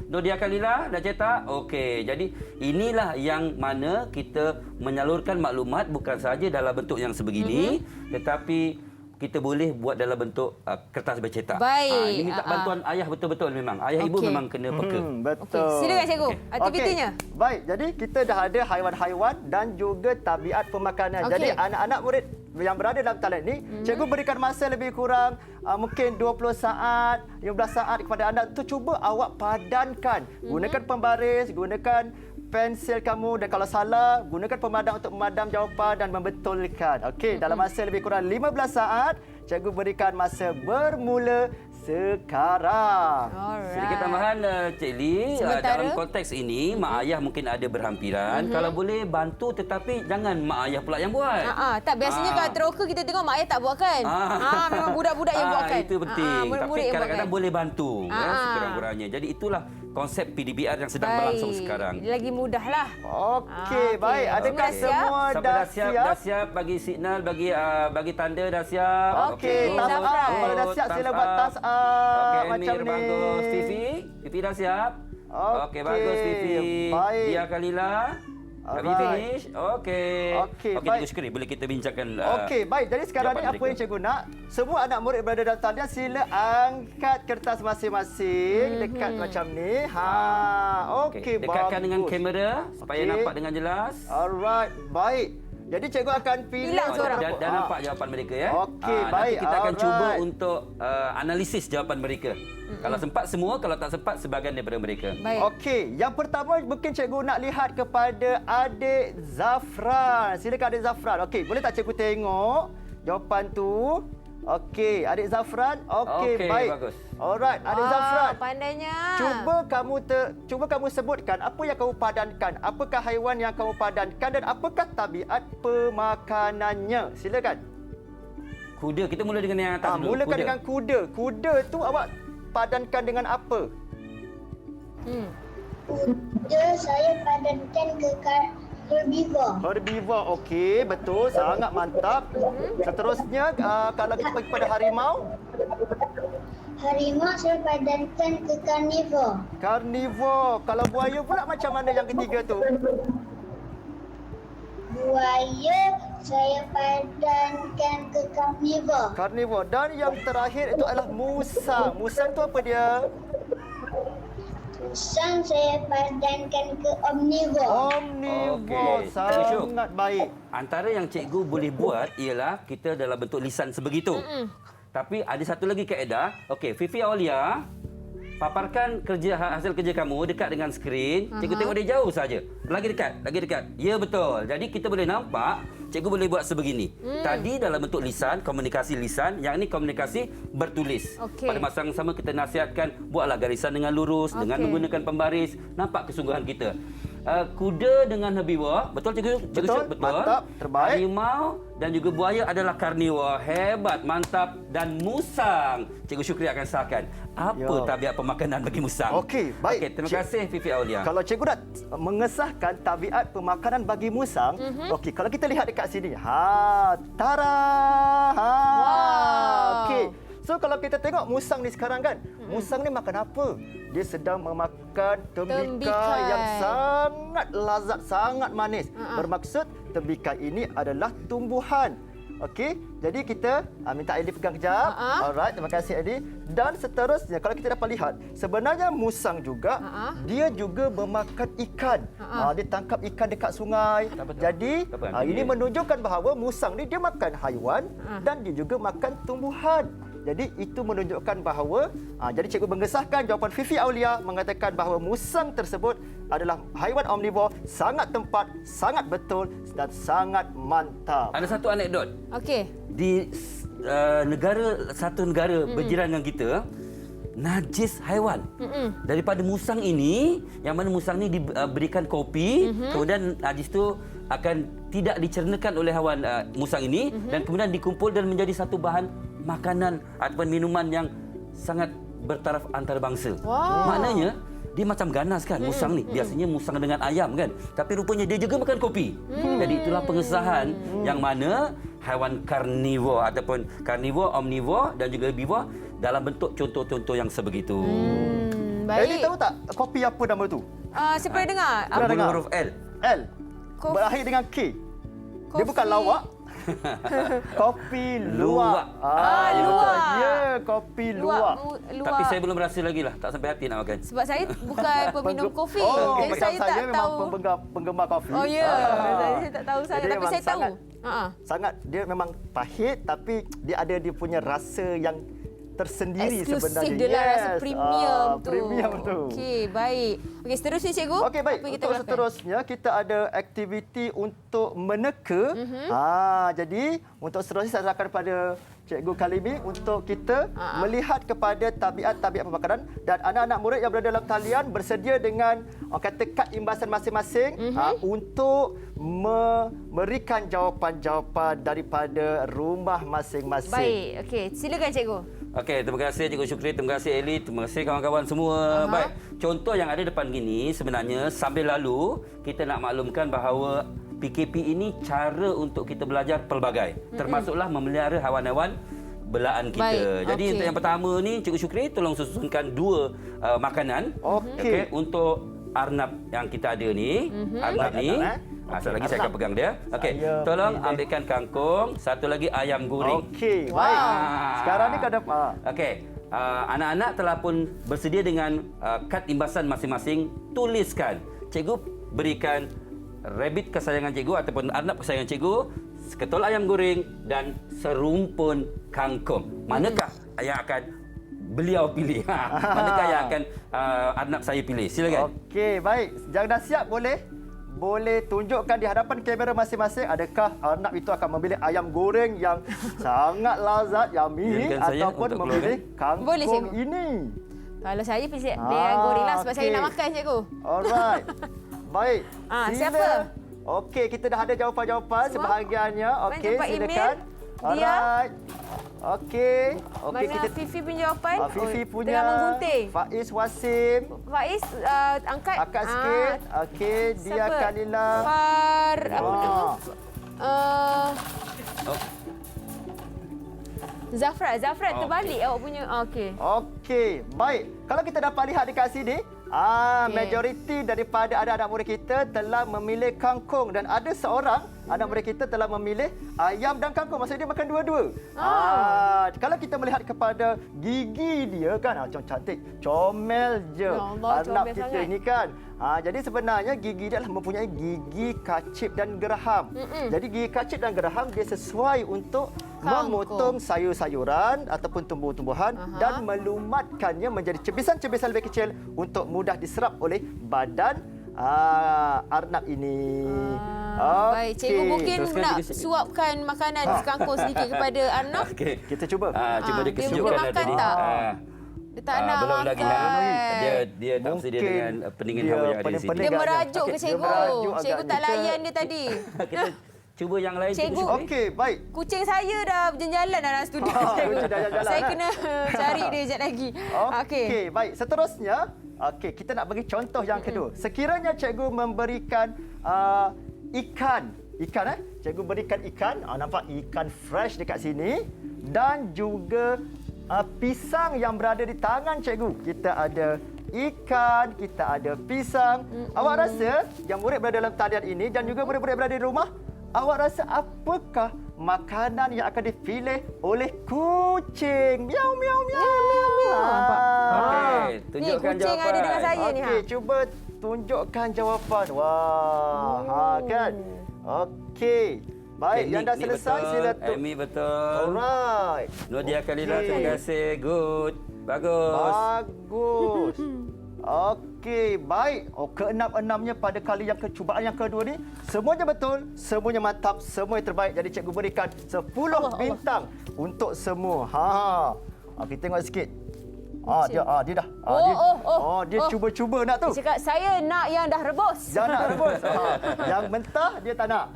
Speaker 5: Nodia Kalila dah cetak. Okey, jadi inilah yang mana kita menyalurkan maklumat bukan sahaja dalam bentuk yang sebegini, tetapi kita boleh buat dalam bentuk kertas bercetak.
Speaker 4: Baik.
Speaker 5: Ini minta bantuan ayah betul-betul memang. Ayah ibu memang kena peka.
Speaker 6: Betul.
Speaker 4: Silakan cikgu, aktivitinya.
Speaker 6: Baik, jadi kita dah ada haiwan-haiwan dan juga tabiat pemakanan. Jadi anak-anak murid yang berada dalam talian ini, cikgu berikan masa lebih kurang mungkin 20 saat, 15 saat kepada anda untuk cuba awak padankan. Gunakan pembaris, gunakan pensel kamu dan kalau salah, gunakan pemadam untuk memadam jawapan dan membetulkan. Okey, dalam masa lebih kurang 15 saat, cikgu berikan masa bermula sekarang.
Speaker 5: Sedikit tambahan Cik Lee, dalam konteks ini mak ayah mungkin ada berhampiran. Kalau boleh bantu tetapi jangan mak ayah pula yang buat.
Speaker 4: Tak, biasanya kalau teroka kita tengok mak ayah tak buat kan. Memang budak-budak yang buat kan.
Speaker 5: Itu penting. Tapi kadang-kadang boleh bantu sekurang-kurangnya. Jadi itulah konsep PDPR yang sedang berlangsung sekarang.
Speaker 4: Lagi mudahlah.
Speaker 6: Okey, baik. Adakah semua dah siap?
Speaker 5: Dah siap bagi signal, bagi tanda dah siap.
Speaker 6: Okey, tas up. Kalau dah siap sila buat tas up.
Speaker 5: Okey,
Speaker 6: macam
Speaker 5: Mir,
Speaker 6: ni.
Speaker 5: bagus. Fifi dah siap? Okey, bagus Fifi.
Speaker 6: Baik.
Speaker 5: Dia Kalila. Have you finish? Okey.
Speaker 6: Okey,
Speaker 5: Okey,
Speaker 6: baik.
Speaker 5: Cikgu Syukri, boleh kita bincangkan
Speaker 6: Okey, baik. Jadi sekarang ni
Speaker 5: jawapan
Speaker 6: apa
Speaker 5: mereka.
Speaker 6: yang cikgu nak? Semua anak murid berada dalam talian, sila angkat kertas masing-masing dekat macam ni. Okey,
Speaker 5: Dekatkan
Speaker 6: bagus.
Speaker 5: dengan kamera supaya
Speaker 6: Okey.
Speaker 5: nampak dengan jelas.
Speaker 6: Alright, baik. Jadi cikgu akan pilih
Speaker 4: Hilang seorang.
Speaker 5: Dah nampak jawapan mereka ya.
Speaker 6: Okey,
Speaker 5: Nanti
Speaker 6: baik.
Speaker 5: kita akan cuba
Speaker 6: Alright.
Speaker 5: untuk analisis jawapan mereka. Kalau sempat semua, kalau tak sempat sebahagian daripada mereka.
Speaker 4: Baik.
Speaker 6: Okey, yang pertama mungkin cikgu nak lihat kepada adik Zafran. Silakan adik Zafran. Okey, boleh tak cikgu tengok jawapan tu? Okey, adik Zafran. Okey,
Speaker 5: Okey,
Speaker 6: baik.
Speaker 5: bagus.
Speaker 6: Alright, adik Zafran.
Speaker 4: Pandainya.
Speaker 6: Cuba kamu sebutkan apa yang kamu padankan. Apakah haiwan yang kamu padankan dan apakah tabiat pemakanannya? Silakan.
Speaker 5: Kuda, kita mula dengan yang atas dulu.
Speaker 6: Mulakan dengan kuda. Kuda tu awak padankan dengan apa?
Speaker 3: Kuda saya padankan ke herbivore.
Speaker 6: Herbivore, okey, betul, sangat mantap. Seterusnya, kalau kita pergi pada harimau,
Speaker 3: Harimau saya padankan ke carnivore.
Speaker 6: karnivore. Kalau buaya pula macam mana yang ketiga tu?
Speaker 3: Buaya saya padankan ke carnivore.
Speaker 6: Karnivore. Dan yang terakhir itu adalah musang. Musang tu apa dia?
Speaker 3: Musang saya padankan ke omnivore.
Speaker 6: Omnivore.
Speaker 5: Okey.
Speaker 6: Sangat baik.
Speaker 5: Antara yang cikgu boleh buat ialah kita dalam bentuk lisan sebegitu. Tapi ada satu lagi kaedah. Okey, Fifi Aulia, paparkan hasil kerja kamu dekat dengan skrin. Cikgu tengok dia jauh saja. Lagi dekat. Ya, betul. Jadi kita boleh nampak, cikgu boleh buat sebegini. Tadi dalam bentuk lisan, komunikasi lisan, yang ini komunikasi bertulis.
Speaker 4: Okey.
Speaker 5: Pada masa yang sama kita nasihatkan, buatlah garisan dengan lurus, dengan
Speaker 4: Okey.
Speaker 5: menggunakan pembaris. Nampak kesungguhan kita. Kuda dengan herbivore, betul cikgu? Cikgu
Speaker 6: Betul,
Speaker 5: Syuk, betul.
Speaker 6: mantap, terbaik.
Speaker 5: Harimau dan juga buaya adalah karnivore. Hebat, mantap. Dan musang, Cikgu Syukri akan sahkan. Apa
Speaker 6: Ya.
Speaker 5: tabiat pemakanan bagi musang?
Speaker 6: Okey, baik.
Speaker 5: Okey, terima kasih Fifi Aulia.
Speaker 6: Kalau cikgu nak mengesahkan tabiat pemakanan bagi musang, okey, kalau kita lihat dekat sini. Tara.
Speaker 4: Wow.
Speaker 6: Okey. So kalau kita tengok musang ni sekarang kan, musang ni makan apa? Dia sedang memakan tembikar
Speaker 4: Tembikai.
Speaker 6: yang sangat lazat, sangat manis. Bermaksud tembikar ini adalah tumbuhan. Okey, jadi kita minta Eli pegang kejap. Alright, terima kasih Eli. Dan seterusnya, kalau kita dapat lihat, sebenarnya musang juga, dia juga memakan ikan. Dia tangkap ikan dekat sungai. Jadi, ini menunjukkan bahawa musang ni dia makan haiwan dan dia juga makan tumbuhan. Jadi itu menunjukkan bahawa jadi cikgu mengesahkan jawapan Fifi Aulia mengatakan bahawa musang tersebut adalah haiwan omnivore, sangat tepat, sangat betul dan sangat mantap.
Speaker 5: Ada satu anekdot.
Speaker 4: Okey.
Speaker 5: Di satu negara berjiran dengan kita, najis haiwan. Daripada musang ini, yang mana musang ini diberikan kopi, kemudian najis itu akan tidak dicernakan oleh haiwan musang ini dan kemudian dikumpul dan menjadi satu bahan makanan ataupun minuman yang sangat bertaraf antarabangsa.
Speaker 4: Wow.
Speaker 5: Maknanya dia macam ganas kan musang ni. Biasanya musang dengan ayam kan. Tapi rupanya dia juga makan kopi. Jadi itulah pengesahan yang mana haiwan karnivore ataupun karnivore, omnivore dan juga herbivore dalam bentuk contoh-contoh yang sebegitu.
Speaker 6: Eli
Speaker 4: Baik.
Speaker 6: tahu tak kopi apa nama tu?
Speaker 4: Siapa yang dengar?
Speaker 6: Pernah dengar?
Speaker 5: Huruf L.
Speaker 6: L.
Speaker 4: Kopi.
Speaker 6: Berakhir dengan K. Dia bukan lawak. Kopi luwak.
Speaker 4: luwak.
Speaker 6: Ya, kopi luwak.
Speaker 4: Luwak.
Speaker 5: Tapi saya belum rasa lagi lah. Tak sampai hati nak makan.
Speaker 4: Sebab saya bukan peminum kopi.
Speaker 6: Oh,
Speaker 4: Jadi
Speaker 6: macam
Speaker 4: saya tak
Speaker 6: memang
Speaker 4: tahu.
Speaker 6: penggemar kopi.
Speaker 4: Oh ya, saya tak tahu sangat.
Speaker 6: Jadi
Speaker 4: Tapi
Speaker 6: memang
Speaker 4: saya tahu.
Speaker 6: Sangat dia memang pahit tapi dia ada dia punya rasa yang tersendiri
Speaker 4: Eksklusif
Speaker 6: sebenarnya.
Speaker 4: dia lah, rasa premium tu.
Speaker 6: Premium tu.
Speaker 4: Okey, baik. Okey, seterusnya cikgu.
Speaker 6: Okey, baik.
Speaker 4: Apa yang kita
Speaker 6: Untuk
Speaker 4: lakukan?
Speaker 6: seterusnya kita ada aktiviti untuk meneka. Jadi untuk seterusnya saya serahkan kepada Cikgu Kalimi untuk kita melihat kepada tabiat-tabiat pemakanan dan anak-anak murid yang berada dalam talian bersedia dengan kata kad imbasan masing-masing untuk memberikan jawapan-jawapan daripada rumah masing-masing.
Speaker 4: Baik, okey. Silakan cikgu.
Speaker 5: Okey, terima kasih Cikgu Syukri, terima kasih Eli, terima kasih kawan-kawan semua. Baik, contoh yang ada depan gini sebenarnya sambil lalu kita nak maklumkan bahawa PKP ini cara untuk kita belajar pelbagai. Termasuklah memelihara haiwan-haiwan belaan kita.
Speaker 4: Baik,
Speaker 5: Jadi
Speaker 4: okey.
Speaker 5: untuk yang pertama ni Cikgu Syukri tolong susunkan 2 makanan.
Speaker 6: Okey.
Speaker 5: Untuk arnab yang kita ada ni, arnab ni. Satu lagi saya akan pegang dia. Okey, tolong ambilkan kangkung. Satu lagi ayam goreng.
Speaker 6: Okey, baik. Sekarang ni kau dapat.
Speaker 5: Okey. Anak-anak telah pun bersedia dengan kad imbasan masing-masing. Tuliskan. Cikgu berikan rabbit kesayangan cikgu ataupun arnab kesayangan cikgu, seketol ayam goreng dan serumpun kangkung. Manakah yang akan beliau pilih? Manakah yang akan arnab saya pilih? Silakan.
Speaker 6: Okey, baik. Yang dah siap boleh tunjukkan di hadapan kamera masing-masing adakah arnab itu akan memilih ayam goreng yang sangat lazat, yummy ataupun memilih kangkung ini.
Speaker 4: Kalau saya pilih ayam goreng lah sebab saya nak makan, cikgu.
Speaker 6: Alright. Baik.
Speaker 4: Siapa?
Speaker 6: Okey, kita dah ada jawapan-jawapan sebahagiannya. Okey, silakan.
Speaker 4: Alright.
Speaker 6: Okey.
Speaker 4: Mana kita Fifi punya jawapan?
Speaker 6: Fifi punya.
Speaker 4: Tengah menggunting.
Speaker 6: Faiz Wasim.
Speaker 4: Faiz angkat.
Speaker 6: Angkat sikit. Okey, dia Kalila.
Speaker 4: Apa nama? Zafran terbalik awak punya. Okey.
Speaker 6: Okey, baik. Kalau kita dapat lihat dekat sini, majoriti daripada anak-anak murid kita telah memilih kangkung dan ada seorang anak murid kita telah memilih ayam dan kangkung. Maksudnya dia makan dua-dua. Kalau kita melihat kepada gigi dia kan, macam cantik, comel je anak kita ini kan. Jadi sebenarnya gigi dia adalah mempunyai gigi kacip dan geraham. Jadi gigi kacip dan geraham dia sesuai untuk memotong sayur-sayuran ataupun tumbuh-tumbuhan dan melumatkannya menjadi cebisan-cebisan lebih kecil untuk mudah diserap oleh badan arnab ini.
Speaker 4: Baik, cikgu mungkin nak suapkan makanan kangkung sedikit kepada arnab.
Speaker 5: Okey.
Speaker 6: Kita cuba.
Speaker 5: Cuba dia
Speaker 4: dia
Speaker 5: kesejukkan
Speaker 4: makan
Speaker 5: tadi.
Speaker 4: tak? Dia tak nak
Speaker 5: belum
Speaker 4: makan.
Speaker 5: lagi. Dia tak sedia dengan pendingin hawa yang ada di sini.
Speaker 4: Dia merajuk ke cikgu? Cikgu tak layan dia tadi.
Speaker 5: Kita cuba yang lain.
Speaker 4: Cikgu.
Speaker 6: Okey, baik.
Speaker 4: Kucing saya dah berjalan dalam studio. Saya kena cari dia sekejap lagi.
Speaker 6: Okey, baik. Seterusnya, kita nak bagi contoh yang kedua. Sekiranya cikgu memberikan ikan. Cikgu berikan ikan. Nampak ikan fresh dekat sini. Dan juga pisang yang berada di tangan cikgu. Kita ada ikan, kita ada pisang. Awak rasa yang murid berada dalam talian ini dan juga murid-murid berada di rumah, awak rasa apakah makanan yang akan dipilih oleh kucing? Miau, miau, miau.
Speaker 5: Okey, tunjukkan
Speaker 4: kucing
Speaker 5: jawapan.
Speaker 4: ada dengan saya ni.
Speaker 6: Okey, cuba tunjukkan jawapan. Wah, kan? Okey. Baik, yang dah selesai sila tu.
Speaker 5: Amy betul.
Speaker 6: Alright.
Speaker 5: Nodia Kalila, terima kasih. Good. Bagus.
Speaker 6: Okey, baik. Keenam-enamnya pada kali yang cubaan yang kedua ni, semuanya betul, semuanya mantap, semua yang terbaik. Jadi cikgu berikan 10 bintang untuk semua. Kita tengok sikit. Dia dah. Dia cuba-cuba nak tu.
Speaker 4: Dia cakap, saya nak yang dah rebus.
Speaker 6: Jangan nak rebus. Yang mentah dia tak nak.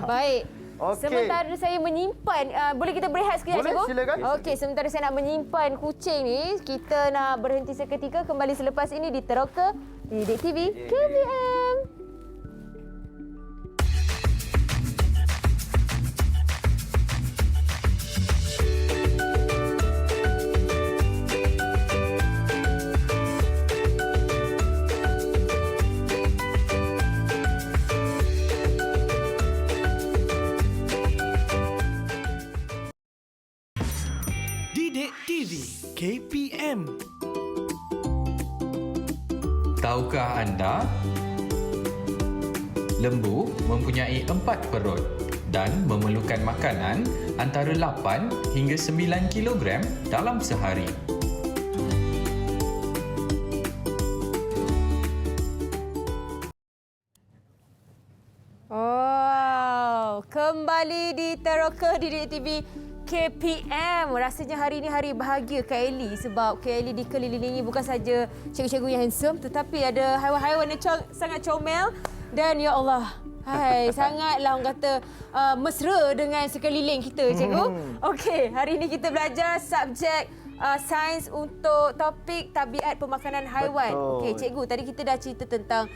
Speaker 4: Baik.
Speaker 6: Okey.
Speaker 4: Sementara saya menyimpan, boleh kita berehat sekejap,
Speaker 6: Boleh,
Speaker 4: cikgu?
Speaker 6: silakan.
Speaker 4: Okey, sementara saya nak menyimpan kucing ni, kita nak berhenti seketika, kembali selepas ini di Teroka di Didik TV KPM.
Speaker 1: Didik TV KPM.
Speaker 7: Tahukah anda? Lembu mempunyai 4 perut dan memerlukan makanan antara 8 hingga 9 kilogram dalam sehari.
Speaker 4: Kembali di Teroka Didik TV KPM. Rasanya hari ini hari bahagia Kak Elly sebab Kak Elly dikelilingi bukan saja cikgu-cikgu yang handsome tetapi ada haiwan-haiwan yang sangat comel dan ya Allah, sangatlah orang kata mesra dengan sekeliling kita, cikgu. Okey, hari ini kita belajar subjek sains untuk topik tabiat pemakanan haiwan. Okey, cikgu, tadi kita dah cerita tentang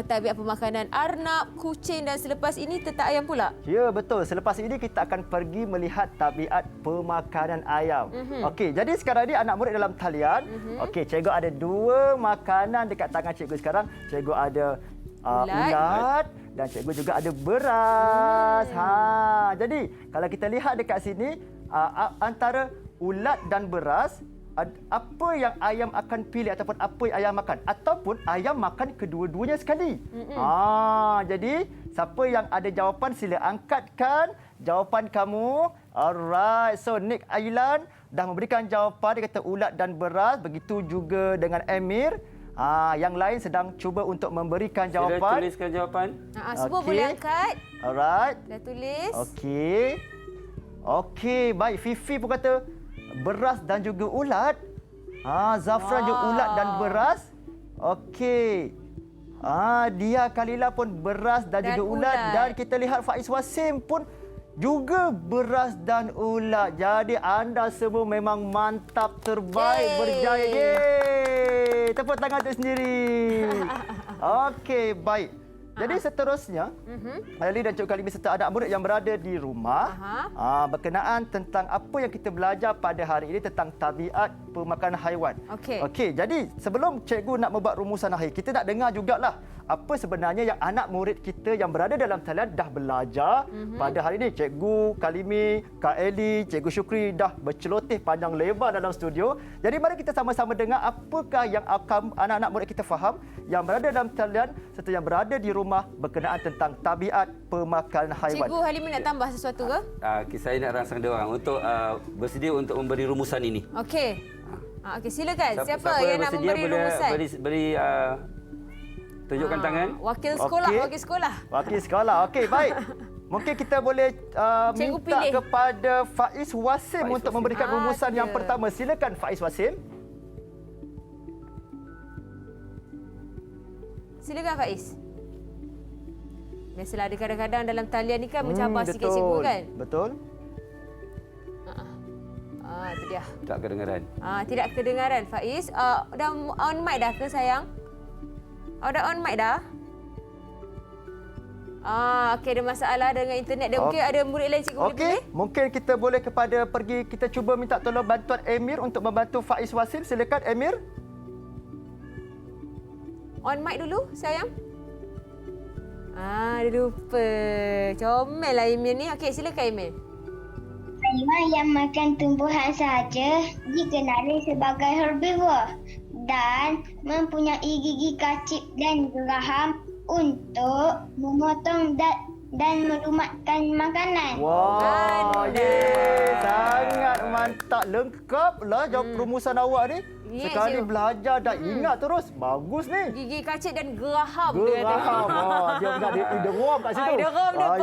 Speaker 4: tabiat pemakanan arnab, kucing dan selepas ini tentang ayam pula.
Speaker 6: Ya, betul. Selepas ini kita akan pergi melihat tabiat pemakanan ayam. Okey, jadi sekarang ni anak murid dalam talian. Okey, cikgu ada 2 makanan dekat tangan cikgu sekarang. Cikgu ada ulat dan cikgu juga ada beras. Jadi kalau kita lihat dekat sini antara ulat dan beras, apa yang ayam akan pilih ataupun apa yang ayam makan, ataupun ayam makan kedua-duanya sekali. Jadi siapa yang ada jawapan sila angkatkan jawapan kamu. Alright, so Nick Ailan dah memberikan jawapan, dia kata ulat dan beras. Begitu juga dengan Emir. Yang lain sedang cuba untuk memberikan jawapan.
Speaker 5: Sila tuliskan jawapan.
Speaker 4: Semua boleh angkat.
Speaker 6: Alright.
Speaker 4: Dah tulis.
Speaker 6: Okey, baik. Fifi pun kata beras dan juga ulat. Zafran juga ulat dan beras. Okey. Dia Kalila pun beras dan juga ulat. Dan kita lihat Faiz Wasim pun juga beras dan ulat. Jadi anda semua memang mantap, terbaik, berjaya. Yeay! Tepuk tangan untuk sendiri. Okey, baik. Jadi seterusnya, Ali dan Cik Kalimi serta anak murid yang berada di rumah berkenaan tentang apa yang kita belajar pada hari ini tentang tabiat pemakanan haiwan. Okey, jadi sebelum cikgu nak membuat rumusan akhir, kita nak dengar jugalah apa sebenarnya yang anak murid kita yang berada dalam talian dah belajar pada hari ini. Cikgu Kalimi, Kak Eli, Cikgu Syukri dah berceloteh panjang lebar dalam studio. Jadi mari kita sama-sama dengar apakah yang anak-anak murid kita faham yang berada dalam talian serta yang berada di rumah berkenaan tentang tabiat pemakanan haiwan.
Speaker 4: Cikgu Halimah nak tambah sesuatu ke?
Speaker 5: Saya nak rangsang dia orang untuk bersedia untuk memberi rumusan ini.
Speaker 4: Okey. Okey, silakan. Siapa yang nak memberi rumusan?
Speaker 5: Beri tunjukkan tangan.
Speaker 4: Wakil sekolah, wakil sekolah.
Speaker 6: Wakil sekolah. Okey, baik. Mungkin kita boleh minta kepada Faiz Wasim untuk memberikan rumusan yang pertama. Silakan Faiz Wasim.
Speaker 4: Silakan Faiz. Biasalah ada kadang-kadang dalam talian ni kan mencabar sikit cikgu kan?
Speaker 6: Betul.
Speaker 4: Itu dia.
Speaker 5: Tak kedengaran.
Speaker 4: Tidak kedengaran Faiz. Dah on mic dah ke sayang? Dah on mic dah? Okey, ada masalah dengan internet dia. Mungkin ada murid lain cikgu boleh pilih?
Speaker 6: Mungkin kita boleh kita cuba minta tolong bantuan Emir untuk membantu Faiz Wasim. Silakan Emir.
Speaker 4: On mic dulu sayang. Dia lupa. Comellah Emir ni. Okey, silakan Emir.
Speaker 3: Haiwan yang makan tumbuhan sahaja dikenali sebagai herbivore dan mempunyai gigi kacip dan geraham untuk memotong dan melumatkan makanan.
Speaker 6: Wah, sangat mantap. Lengkaplah jawab rumusan awak ni. Sekali belajar dah ingat terus. Bagus ni.
Speaker 4: Gigi kacip dan geraham.
Speaker 6: Geraham. Dia benar dia derom kat situ.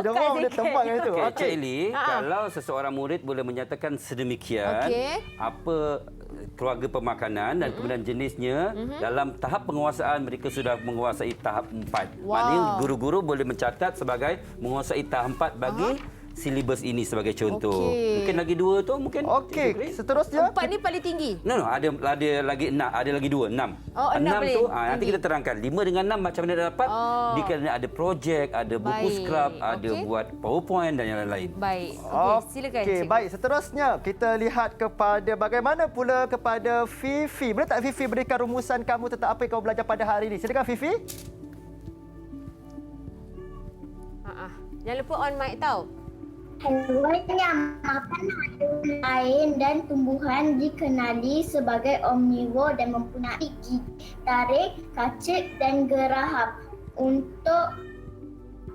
Speaker 4: Derom
Speaker 6: dia tempat kat situ.
Speaker 5: Okey, Cik Eli, kalau seseorang murid boleh menyatakan sedemikian, apa keluarga pemakanan dan kemudian jenisnya, dalam tahap penguasaan mereka sudah menguasai tahap 4. Maknanya guru-guru boleh mencatat sebagai menguasai tahap 4 bagi silibus ini sebagai contoh. Mungkin lagi 2 tu mungkin.
Speaker 6: Okey, seterusnya
Speaker 4: 4 ni paling tinggi.
Speaker 5: Ada lagi 6, ada lagi 2, 6. 6 tu nanti kita terangkan 5 dengan 6 macam mana dapat. Dikena ada projek, ada buku scrap, ada buat PowerPoint dan yang lain-lain.
Speaker 4: Baik. Silakan.
Speaker 6: Okey, baik. Seterusnya kita lihat kepada bagaimana pula kepada Fifi. Boleh tak Fifi berikan rumusan kamu tentang apa yang kau belajar pada hari ini? Silakan Fifi.
Speaker 4: Jangan lupa on mic tau.
Speaker 3: Haiwan yang makan haiwan lain dan tumbuhan dikenali sebagai omnivore dan mempunyai gigi taring, kacip dan geraham untuk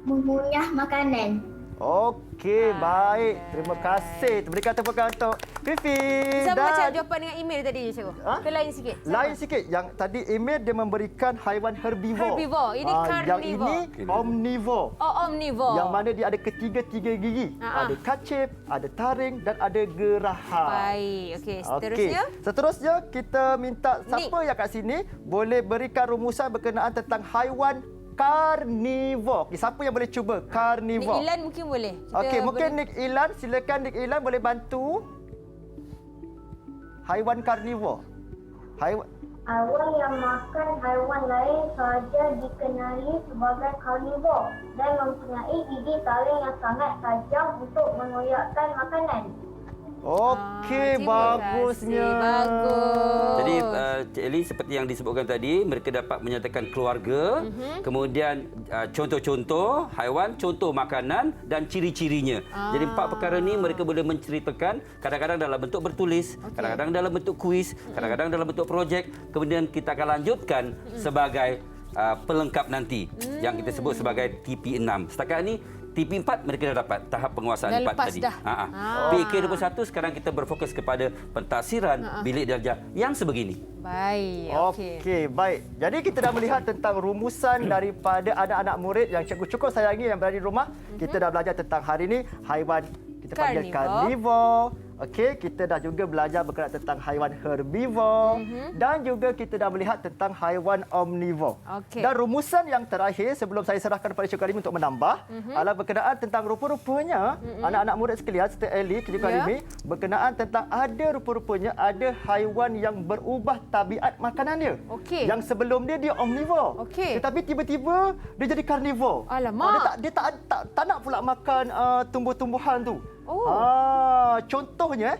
Speaker 3: mengunyah makanan.
Speaker 6: Okey, baik. Terima kasih. Berikan tepukan untuk Fifi.
Speaker 4: Sama macam jawapan dengan email tadi je cikgu. Ke lain sikit?
Speaker 6: Lain sikit. Yang tadi email dia memberikan haiwan herbivore.
Speaker 4: Herbivore. Ini carnivore.
Speaker 6: Yang ini omnivore.
Speaker 4: Omnivore.
Speaker 6: Yang mana dia ada ketiga-tiga gigi. Ada kacip, ada taring dan ada geraham.
Speaker 4: Baik. Okey, seterusnya.
Speaker 6: Seterusnya kita minta siapa yang kat sini boleh berikan rumusan berkenaan tentang haiwan karnivor. Siapa yang boleh cuba karnivor?
Speaker 4: Nik Ilan mungkin boleh.
Speaker 6: Okey, mungkin Nik Ilan. Silakan Nik Ilan boleh bantu. Haiwan karnivor.
Speaker 3: Haiwan yang makan haiwan lain sahaja dikenali sebagai karnivor dan mempunyai gigi taring yang sangat tajam untuk mengoyakkan makanan.
Speaker 6: Okey, bagusnya.
Speaker 4: Bagus.
Speaker 5: Jadi Cik Eli, seperti yang disebutkan tadi, mereka dapat menyatakan keluarga, kemudian contoh-contoh haiwan, contoh makanan dan ciri-cirinya. Jadi 4 perkara ni mereka boleh menceritakan, kadang-kadang dalam bentuk bertulis, kadang-kadang dalam bentuk kuis, kadang-kadang dalam bentuk projek. Kemudian kita akan lanjutkan sebagai pelengkap nanti yang kita sebut sebagai TP6. Setakat ni TP4 mereka dah dapat tahap penguasaan
Speaker 4: Dah
Speaker 5: 4
Speaker 4: lepas
Speaker 5: tadi.
Speaker 4: dah.
Speaker 5: PK21 sekarang kita berfokus kepada pentadsiran bilik darjah yang sebegini.
Speaker 4: Baik, okey.
Speaker 6: Okey, baik. Jadi kita dah melihat tentang rumusan daripada anak-anak murid yang cikgu cukup sayangi yang berada di rumah. Kita dah belajar tentang hari ini haiwan kita panggil karnivor. Okey, kita dah juga belajar berkenaan tentang haiwan herbivor dan juga kita dah melihat tentang haiwan omnivor.
Speaker 4: Okey.
Speaker 6: Dan rumusan yang terakhir sebelum saya serahkan kepada Cikgu Karimi untuk menambah adalah berkenaan tentang rupa-rupanya anak-anak murid sekalian serta Eli, Cikgu Karimi, berkenaan tentang ada rupa-rupanya ada haiwan yang berubah tabiat makanan dia.
Speaker 4: Okey.
Speaker 6: Yang sebelum dia omnivor.
Speaker 4: Okey.
Speaker 6: Tetapi tiba-tiba dia jadi karnivor.
Speaker 4: Alamak.
Speaker 6: Dia tak nak pula makan tumbuh-tumbuhan tu. Contohnya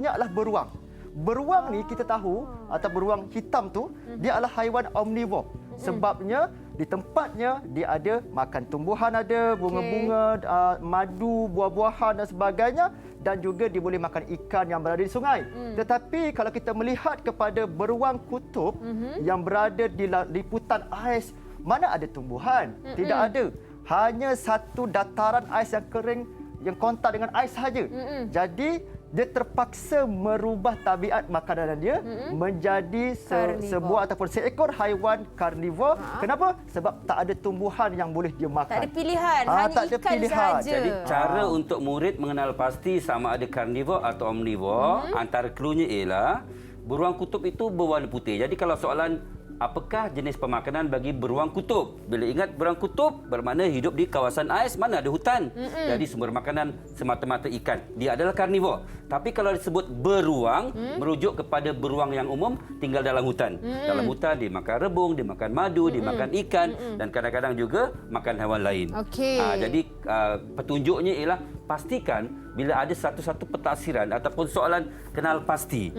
Speaker 6: adalah beruang. Beruang ni kita tahu atau beruang hitam tu dia adalah haiwan omnivor. Sebabnya di tempatnya dia ada makan tumbuhan, ada bunga-bunga, madu, buah-buahan dan sebagainya, dan juga dia boleh makan ikan yang berada di sungai. Tetapi kalau kita melihat kepada beruang kutub yang berada di liputan ais, mana ada tumbuhan? Tidak ada. Hanya satu dataran ais yang kering yang kontak dengan ais sahaja. Jadi dia terpaksa merubah tabiat makanan dia menjadi sebuah ataupun seekor haiwan karnivor. Kenapa? Sebab tak ada tumbuhan yang boleh dia makan.
Speaker 4: Tak ada pilihan, hanya
Speaker 6: tak ada
Speaker 4: ikan
Speaker 6: pilihan.
Speaker 4: sahaja.
Speaker 5: Jadi cara untuk murid mengenal pasti sama ada karnivor atau omnivor, antara cluenya ialah beruang kutub itu berwarna putih. Jadi kalau soalan apakah jenis pemakanan bagi beruang kutub? Bila ingat beruang kutub bermakna hidup di kawasan ais, mana ada hutan. Jadi sumber makanan semata-mata ikan. Dia adalah karnivor. Tapi kalau disebut beruang, merujuk kepada beruang yang umum tinggal dalam hutan. Dalam hutan dia makan rebung, dia makan madu, dia makan ikan dan kadang-kadang juga makan haiwan lain.
Speaker 4: Okey.
Speaker 5: Jadi petunjuknya ialah pastikan bila ada satu-satu pentadsiran ataupun soalan kenal pasti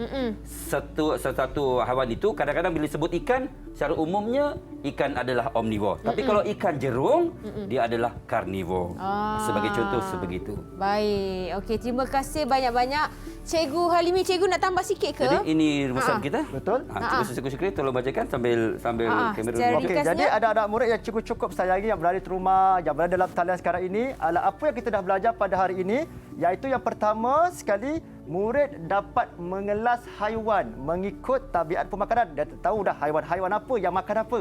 Speaker 5: satu haiwan itu, kadang-kadang bila sebut ikan, secara umumnya ikan adalah omnivor. Tapi kalau ikan jerung, dia adalah karnivor. Sebagai contoh sebegitu.
Speaker 4: Baik. Okey, terima kasih banyak-banyak Cikgu Halimi. Cikgu nak tambah sikit ke?
Speaker 5: Jadi ini rumusan kita.
Speaker 6: Betul.
Speaker 5: Cikgu Syukri tolong bacakan sambil kamera
Speaker 4: secara
Speaker 5: dulu.
Speaker 6: Okey,
Speaker 4: ringkasnya.
Speaker 6: jadi ada anak murid yang cukup sayangi yang berada di rumah, yang berada dalam talian sekarang ini, adalah apa yang kita dah belajar pada hari ini, iaitu yang pertama sekali, murid dapat mengelas haiwan mengikut tabiat pemakanan. Dia tahu dah haiwan-haiwan apa yang makan apa.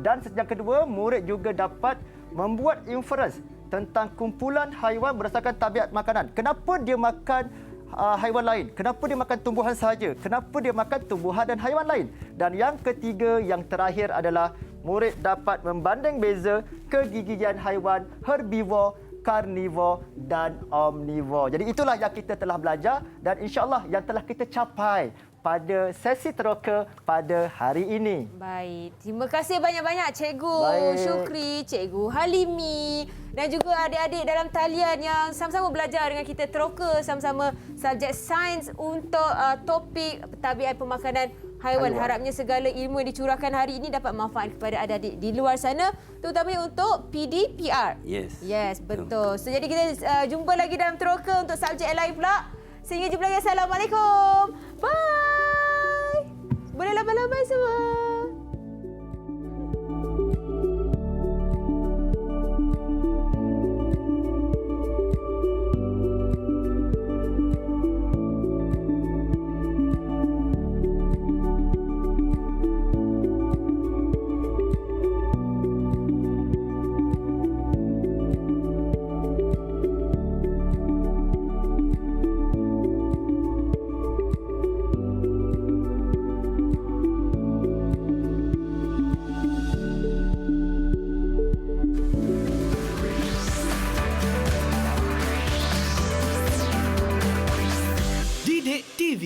Speaker 6: Dan yang kedua, murid juga dapat membuat inference tentang kumpulan haiwan berdasarkan tabiat makanan. Kenapa dia makan haiwan lain? Kenapa dia makan tumbuhan sahaja? Kenapa dia makan tumbuhan dan haiwan lain? Dan yang ketiga, yang terakhir adalah murid dapat membanding beza kegigian haiwan herbivor, karnivor dan omnivor. Jadi itulah yang kita telah belajar dan insya-Allah yang telah kita capai pada sesi teroka pada hari ini.
Speaker 4: Baik. Terima kasih banyak-banyak Cikgu Syukri, Cikgu Halimi dan juga adik-adik dalam talian yang sama-sama belajar dengan kita teroka sama-sama subjek sains untuk topik tabiat pemakanan haiwan. Harapnya segala ilmu yang dicurahkan hari ini dapat manfaat kepada adik-adik di luar sana, terutamanya untuk PDPR. Yes, betul. So, jadi kita jumpa lagi dalam teroka untuk subjek yang lain pula. Sehingga jumpa lagi. Assalamualaikum. Bye. Boleh lambai-lambai semua.
Speaker 1: Didik TV